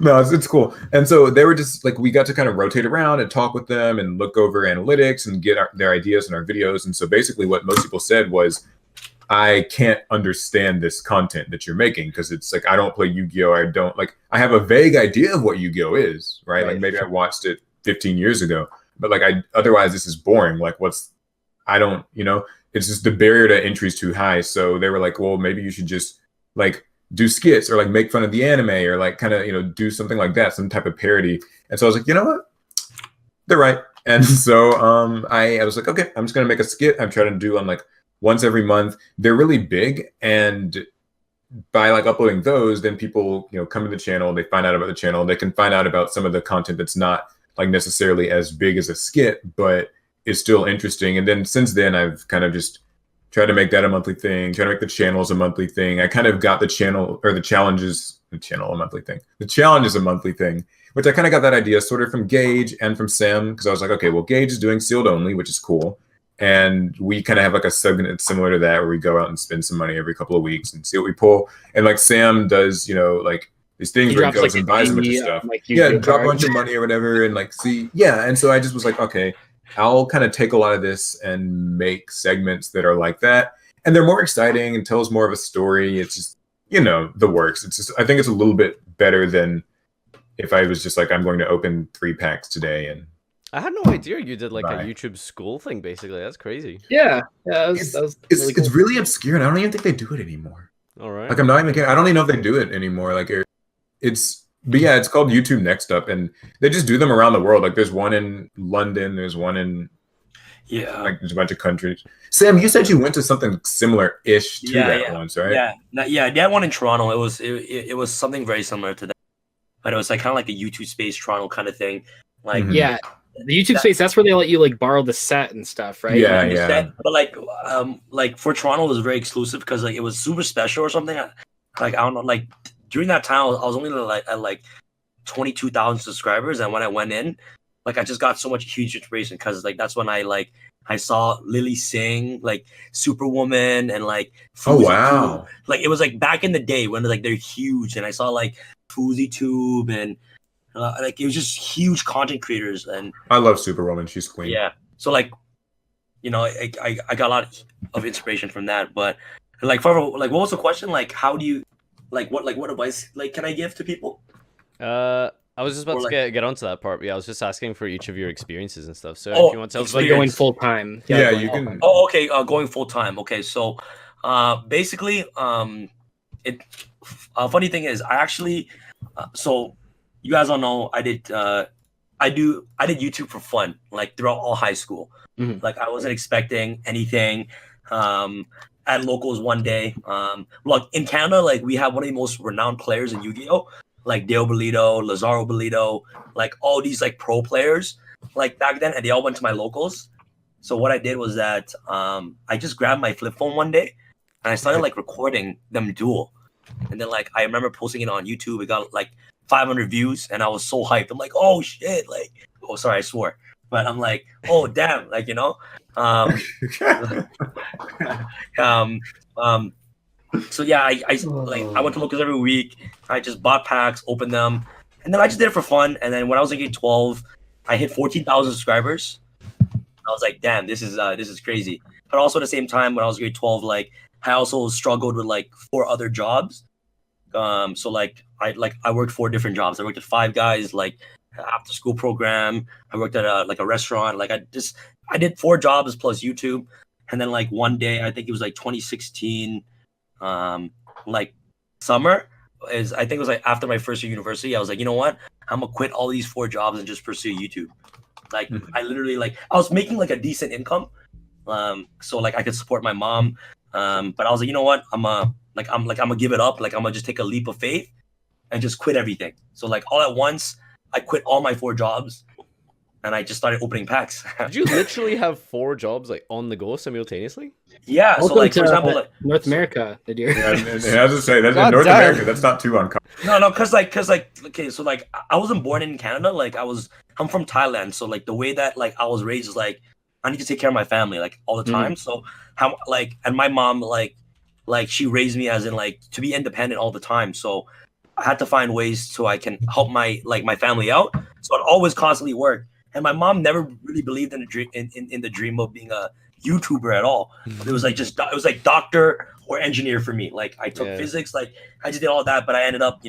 No, it's cool. And so they were just like, we got to kind of rotate around and talk with them and look over analytics and get their ideas in our videos. And so basically what most people said was, I can't understand this content that you're making because it's like, I don't play Yu-Gi-Oh. I don't like, I have a vague idea of what Yu-Gi-Oh is, right? Like maybe I watched it 15 years ago, but like otherwise this is boring. Like I don't, you know, it's just the barrier to entry is too high. So they were like, well, maybe you should just like do skits or like make fun of the anime or like kind of, you know, do something like that, some type of parody. And so I was like, you know what? They're right. And so I was like, okay, I'm just going to make a skit. I'm trying to do on like once every month. They're really big. And by like uploading those, then people, you know, come to the channel, they find out about the channel, they can find out about some of the content that's not like necessarily as big as a skit, but is still interesting. And then since then, I've kind of just tried to make that a monthly thing, try to make the channels a monthly thing. I kind of got the channel or the challenge is a monthly thing. The challenge is a monthly thing, which I kind of got that idea sort of from Gage and from Sam, because I was like, okay, well, Gage is doing sealed only, which is cool. And we kind of have like a segment similar to that where we go out and spend some money every couple of weeks and see what we pull. And like Sam does, you know, like these things where he goes and buys a bunch of stuff. Drop a bunch of money or whatever and like see. Yeah. And so I just was like, okay, I'll kind of take a lot of this and make segments that are like that. And they're more exciting and tells more of a story. It's just, you know, the works. It's just, I think it's a little bit better than if I was just like, I'm going to open 3 packs today. And I had no idea you did like a YouTube school thing, basically. That's crazy. Yeah. That was really cool. It's really obscure, and I don't even think they do it anymore. All right. Like, I'm not even kidding. I don't even know if they do it anymore. Like, but yeah, it's called YouTube Next Up, and they just do them around the world. Like, there's one in London, there's one in like there's a bunch of countries. Sam, you said you went to something similar-ish to that once, right? Yeah. That one in Toronto, it was something very similar to that, but it was like kind of like a YouTube Space Toronto kind of thing. Like yeah. The YouTube space, that's where they let you like borrow the set and stuff, right? Yeah, yeah. Set, but like for Toronto, it was very exclusive because like it was super special or something. Like I don't know, like during that time, I was only at like 22,000 subscribers, and when I went in, like I just got so much huge inspiration because like that's when I saw Lily Singh, like Superwoman, and like oh wow, like it was like back in the day when like they're huge, and I saw like FoozyTube and. Like it was just huge content creators, and I love Superwoman. She's queen. Yeah, so like, you know, I got a lot of inspiration from that. But like, Farfa, like, what was the question? Like, how do you, like, what advice like can I give to people? I was just about to get onto that part. Yeah, I was just asking for each of your experiences and stuff. So if you want to tell us like going full time. Yeah, you can. Oh, okay. Going full time. Okay, so basically, funny thing is, I actually, so. You guys all know I did YouTube for fun, like throughout all high school. Mm-hmm. Like I wasn't expecting anything. At locals one day. Like in Canada, like we have one of the most renowned players in Yu-Gi-Oh! Like Dale Bolito, Lazaro Bolito, like all these like pro players, like back then, and they all went to my locals. So what I did was that I just grabbed my flip phone one day and I started like recording them duel. And then like I remember posting it on YouTube. It got like 500 views, and I was so hyped. I'm like, oh shit, like, oh sorry, I swore, but I'm like, oh damn, like, you know, so yeah, I went to locals every week. I just bought packs, opened them, and then I just did it for fun. And then when I was like 12, I hit 14,000 subscribers. I was like, damn, this is crazy. But also at the same time, when I was grade 12, like I also struggled with like 4 other jobs. So like I worked 4 different jobs. I worked at Five Guys, like after school program. I worked at a restaurant. Like I did 4 jobs plus YouTube. And then like one day, I think it was like 2016, like summer I think it was like after my first year of university. I was like, you know what? I'm gonna quit all these 4 jobs and just pursue YouTube. Like I literally like I was making like a decent income, so like I could support my mom. But I was like, you know what? I'm gonna give it up. Like I'm gonna just take a leap of faith and just quit everything. So like all at once, I quit all my 4 jobs, and I just started opening packs. Did you literally have 4 jobs like on the go simultaneously? Yeah. So Welcome like for to example, like North America, did you? Yeah, and I was just say that's God in North damn. America. That's not too uncommon. no, cause like okay, so like I wasn't born in Canada. Like I'm from Thailand. So like the way that like I was raised is like I need to take care of my family like all the time. So how like and my mom like she raised me as in like to be independent all the time. So I had to find ways so I can help my family out. So it always constantly worked. And my mom never really believed in the dream in the dream of being a YouTuber at all. It was like just it was like doctor or engineer for me. Like I took physics, like I just did all that, but I ended up,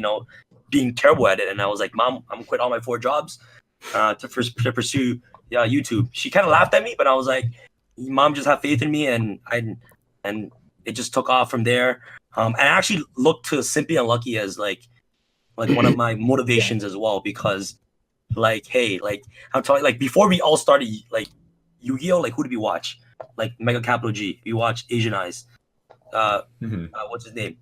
being terrible at it. And I was like, Mom, I'm gonna quit all my 4 jobs to pursue YouTube. She kind of laughed at me, but I was like, Mom, just have faith in me, and it just took off from there. And I actually looked to Simply Unlucky as like one of my motivations as well, because like, hey, like I'm telling, like before we all started like Yu-Gi-Oh, like who did we watch? Like Mega Capital G. We watched Asian Eyes. What's his name?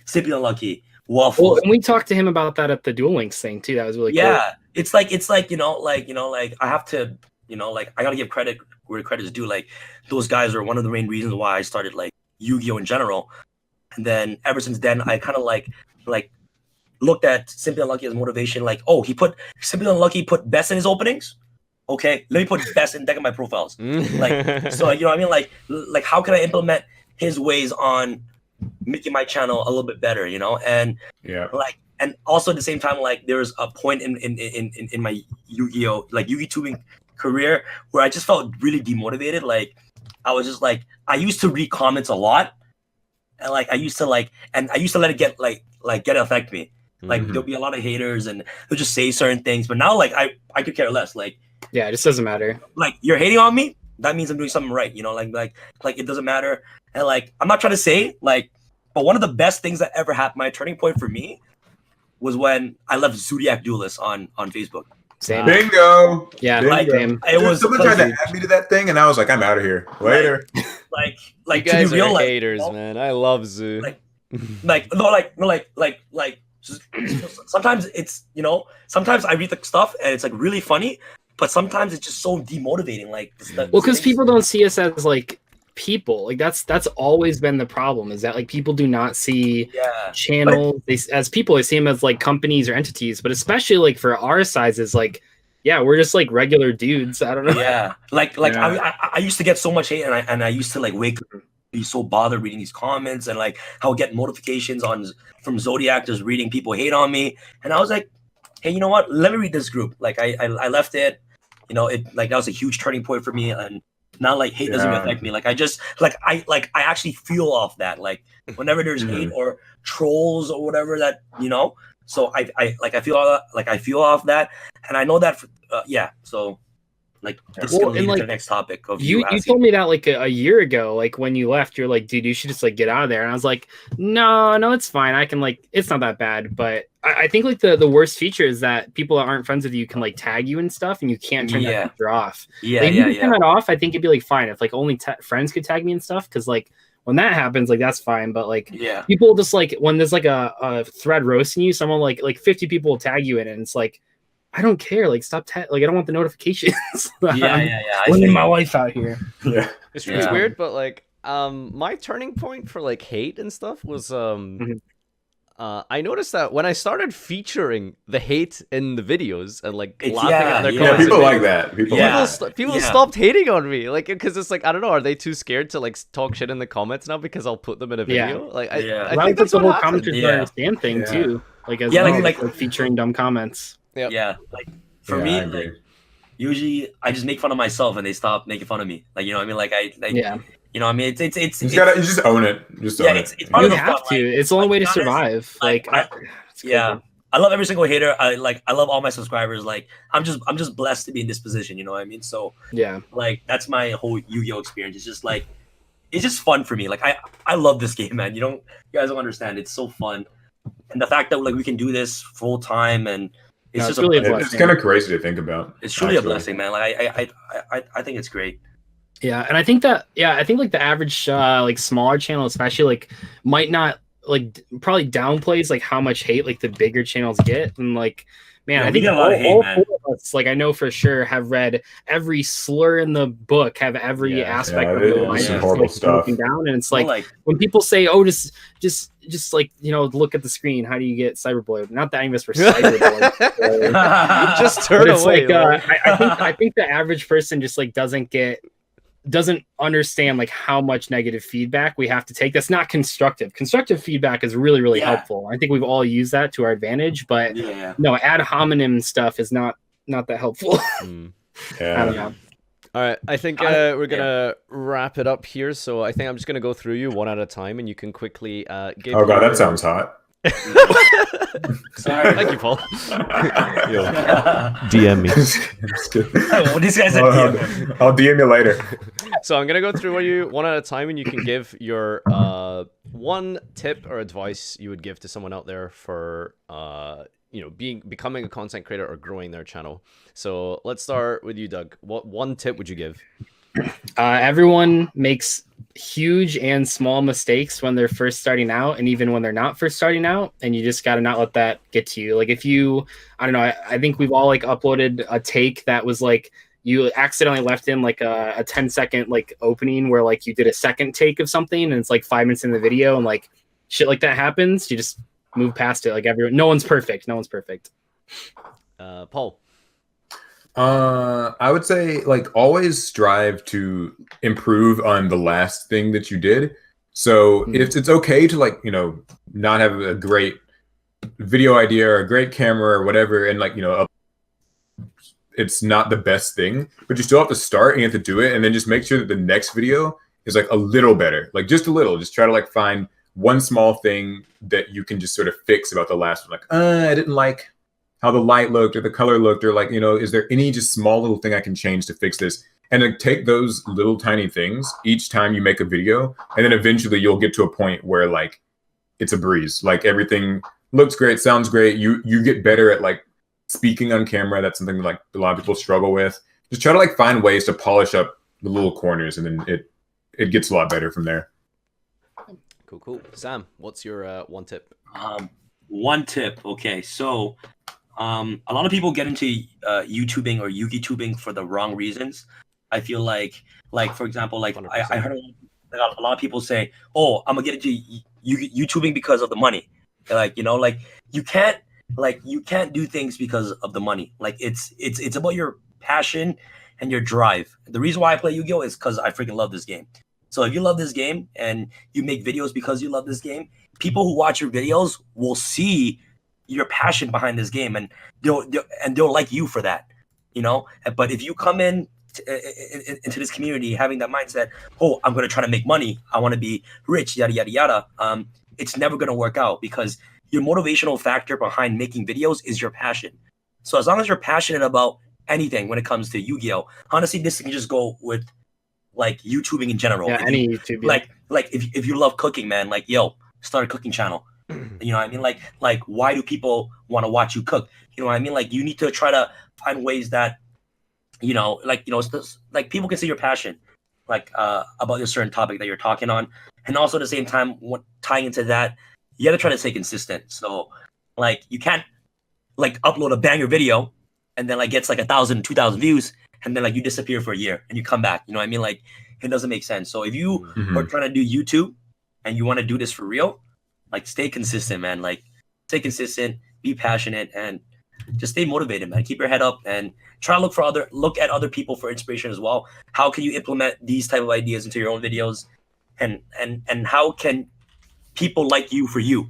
Simply Unlucky. Waffles. Well, and we talked to him about that at the Duel Links thing too. That was really cool. It's like like I have to, like I gotta give credit where credit is due. Like those guys are one of the main reasons why I started like Yu-Gi-Oh in general. And then ever since then, I kind of like looked at Simply Unlucky as motivation. Like, oh, Simply Unlucky put best in his openings. Okay, let me put best in deck of my profiles. Like, so you know what I mean? Like how can I implement his ways on making my channel a little bit better? And like, and also at the same time, like there was a point in my Yu-Gi-Oh, like YugiTubing career where I just felt really demotivated. Like I was just like, I used to read comments a lot, and like I used to let it get get affect me. Like there'll be a lot of haters and they'll just say certain things, but now like I could care less. Like, yeah, it just doesn't matter. Like you're hating on me, that means I'm doing something right. Like it doesn't matter. And like I'm not trying to say like, but one of the best things that ever happened, my turning point for me, was when I left Zodiac Duelist on Facebook. Same. Bingo. Yeah, Like same. it was Someone tried to add me to that thing, and I was like, I'm out of here. Later. like You to guys be real, are like, haters, man. I love Zoo. Sometimes it's sometimes I read the stuff and it's like really funny, but sometimes it's just so demotivating. Like because people don't see us as like people. Like that's always been the problem, is that like people do not see channels as people. They see them as like companies or entities, but especially like for our sizes, like we're just like regular dudes. I don't know. I used to get so much hate, and I used to like wake up, be so bothered reading these comments, and like I would get notifications from Zodiac just reading people hate on me, and I was like, hey, you know what? Let me read this group. Like I left it. It like that was a huge turning point for me, and now like hate doesn't affect me. Like I just I actually feel off that, like whenever there's hate or trolls or whatever that so I feel off that, and I know that so like this is gonna lead to the next topic of you told me that like a year ago, like when you left, you're like, dude, you should just like get out of there. And I was like, no, it's fine, I can like, it's not that bad. But I think like the worst feature is that people that aren't friends with you can like tag you and stuff, and you can't turn that feature off. If you can turn that off, I think it'd be like fine if like only friends could tag me and stuff, because like when that happens, like that's fine. But like people just like when there's like a thread roasting you, someone like 50 people will tag you in it, and it's like, I don't care. Like, stop. Like, I don't want the notifications. Winning my life out here. Yeah, it's weird, but like, my turning point for like hate and stuff was I noticed that when I started featuring the hate in the videos and like laughing at their comments, people like that. People stopped hating on me, like, because it's like, I don't know, are they too scared to like talk shit in the comments now because I'll put them in a video? Like, I think that's the what whole commenters understand thing too. Like, as like featuring dumb comments. Like for me, like, usually I just make fun of myself and they stop making fun of me. Like, you know what I mean? Like you know what I mean? It's you just own it. Just own it. It's part you of the have fun. to. Like, it's the only way to survive. I love every single hater. I love all my subscribers. Like I'm just blessed to be in this position, you know what I mean? So like that's my whole Yu-Gi-Oh experience. It's just like it's just fun for me. Like I love this game, man. You guys don't understand. It's so fun. And the fact that like we can do this full time and No, just it's really a It's blessing. kind of crazy to think about. it's truly a actually. blessing, man. Like I think it's great. Yeah, and I think that I think like the average like smaller channel especially like might not like probably downplays like how much hate like the bigger channels get, and like man, Yeah, I we think get a lot of hate, all man. four of us, like I know for sure, have read every slur in the book, have every Yeah. aspect Yeah, of it the is line some just, horrible like, stuff. broken down, and it's Well, like when people say, "Oh, just like look at the screen. How do you get cyberbullied?" Not that any of us were cyberbullied. Just But turn it's away. like lol. I think the average person just like doesn't understand like how much negative feedback we have to take. That's not constructive. Constructive feedback is really, really Yeah. helpful. I think we've all used that to our advantage, but yeah. no, ad hominem stuff is not that helpful. Mm. I don't Yeah. know. All right, I think we're gonna wrap it up here. So I think I'm just gonna go through you one at a time, and you can quickly give. Oh god, your- that sounds hot. Sorry. Thank you, Paul. Yo. DM me. Just kidding. Well, this guy's a I'll, DM. I'll DM you later. So I'm gonna go through you one at a time, and you can give your one tip or advice you would give to someone out there for becoming a content creator or growing their channel. So let's start with you, Doug. What one tip would you give? Everyone makes huge and small mistakes when they're first starting out, and even when they're not first starting out, and you just got to not let that get to you. Like if you, I don't know, I think we've all like uploaded a take that was like you accidentally left in like a 10-second like opening where like you did a second take of something, and it's like 5 minutes in the video, and like shit like that happens. You just move past it. Like no one's perfect. Paul. I would say like always strive to improve on the last thing that you did. So it's okay to not have a great video idea or a great camera or whatever, and it's not the best thing, but you still have to start and you have to do it, and then just make sure that the next video is like a little better, like just a little. Just try to like find one small thing that you can just sort of fix about the last one. Like, I didn't like how the light looked or the color looked, or is there any just small little thing I can change to fix this? And then take those little tiny things each time you make a video, and then eventually you'll get to a point where like it's a breeze. Like everything looks great, sounds great. You get better at like speaking on camera. That's something like a lot of people struggle with. Just try to like find ways to polish up the little corners, and then it gets a lot better from there. Cool. Sam, what's your one tip? One tip. Okay, so a lot of people get into YouTubing or YugiTubing for the wrong reasons. I feel like for example, like I heard a lot of people say, "Oh, I'm gonna get into YouTubing because of the money." Like you can't do things because of the money. Like it's about your passion and your drive. The reason why I play Yu-Gi-Oh is because I freaking love this game. So if you love this game and you make videos because you love this game, people who watch your videos will see your passion behind this game, and they'll like you for that, But if you come into this community having that mindset, "Oh, I'm going to try to make money, I want to be rich, yada yada yada," it's never going to work out, because your motivational factor behind making videos is your passion. So as long as you're passionate about anything when it comes to Yu-Gi-Oh, honestly, this can just go with like YouTubing in general. Yeah, any YouTube. Yeah. Like if you love cooking, man, like start a cooking channel. You know what I mean? Like why do people want to watch you cook? You know what I mean? Like you need to try to find ways that like people can see your passion, like about a certain topic that you're talking on, and also at the same time, tying into that, you got to try to stay consistent. So like you can't like upload a banger video and then like gets like 1,000, 2,000 views, and then like you disappear for a year and you come back. You know what I mean? Like it doesn't make sense. So if you are trying to do YouTube and you want to do this for real, like stay consistent, man. Like stay consistent, be passionate, and just stay motivated, man. Keep your head up and try to look at other people for inspiration as well. How can you implement these type of ideas into your own videos, and how can people like you for you?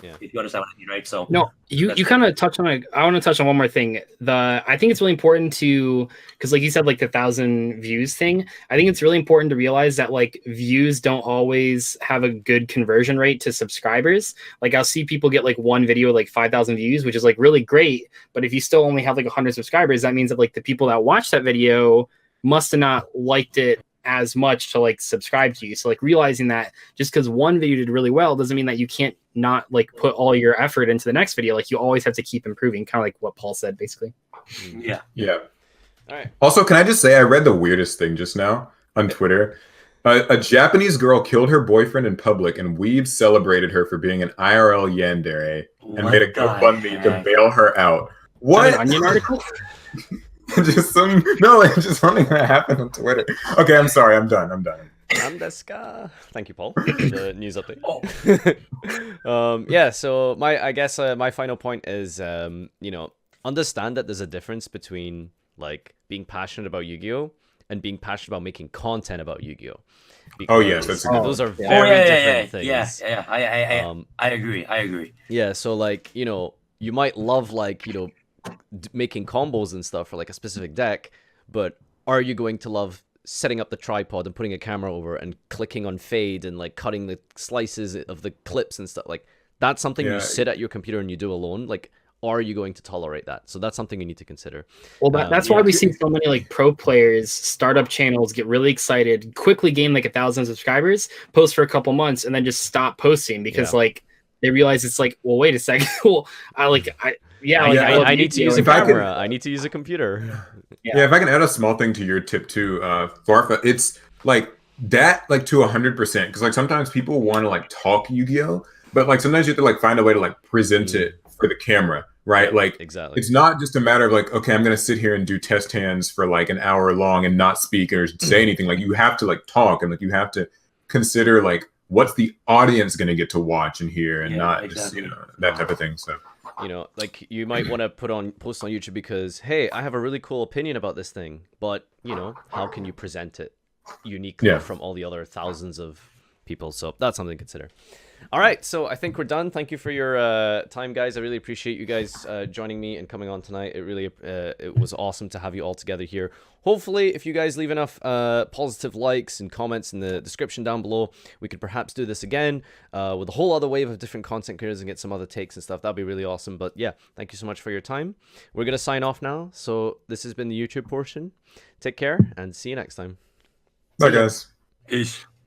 Yeah. If you understand what I mean, right? So no, you kind of touched on I want to touch on one more thing. I think it's really important to, because like you said, like the 1,000 views thing, I think it's really important to realize that like views don't always have a good conversion rate to subscribers. Like I'll see people get like one video like 5,000 views, which is like really great, but if you still only have like 100 subscribers, that means that like the people that watched that video must have not liked it as much to like subscribe to you. So like realizing that just because one video did really well doesn't mean that you can't not like put all your effort into the next video. Like you always have to keep improving, kind of like what Paul said, basically. Yeah. Yeah. All right. Also, can I just say I read the weirdest thing just now on Twitter. A Japanese girl killed her boyfriend in public, and Weeb celebrated her for being an IRL yandere and made a GoFundMe to bail her out. What? An Onion article? Just just something that happened on Twitter. Okay, I'm sorry. I'm done. Thank you, Paul, for the news update. Yeah, so I guess my final point is, you know, understand that there's a difference between like being passionate about Yu-Gi-Oh! And being passionate about making content about Yu-Gi-Oh! Oh yes, that's a good those are one. very different things. Yeah. I agree. Yeah, so like, you know, you might love like, you know, making combos and stuff for like a specific deck, but are you going to love setting up the tripod and putting a camera over and clicking on fade and like cutting the slices of the clips and stuff? Like that's something you sit at your computer and you do alone. Like, are you going to tolerate that? So that's something you need to consider. Well, that's why we see so many like pro players, startup channels get really excited, quickly gain like 1,000 subscribers, post for a couple months, and then just stop posting because like they realize it's like, well, wait a second, well, I need to use a camera. I need to use a computer. Yeah, if I can add a small thing to your tip too, Farfa, it's like that, like to 100%, because like sometimes people want to like talk Yu-Gi-Oh, but like sometimes you have to like find a way to like present it for the camera. Right, like exactly. It's not just a matter of like, okay, I'm gonna sit here and do test hands for like an hour long and not speak or say anything. Like you have to like talk and like you have to consider like what's the audience gonna get to watch and hear and not just, you know, that type of thing. So you know, like you might want to post on YouTube because hey, I have a really cool opinion about this thing, but you know, how can you present it uniquely from all the other thousands of people? So that's something to consider. All right, so I think we're done. Thank you for your time, guys. I really appreciate you guys joining me and coming on tonight. It was awesome to have you all together here. Hopefully, if you guys leave enough positive likes and comments in the description down below, we could perhaps do this again with a whole other wave of different content creators and get some other takes and stuff. That'd be really awesome. But yeah, thank you so much for your time. We're going to sign off now. So this has been the YouTube portion. Take care and see you next time. bye, guys. Peace.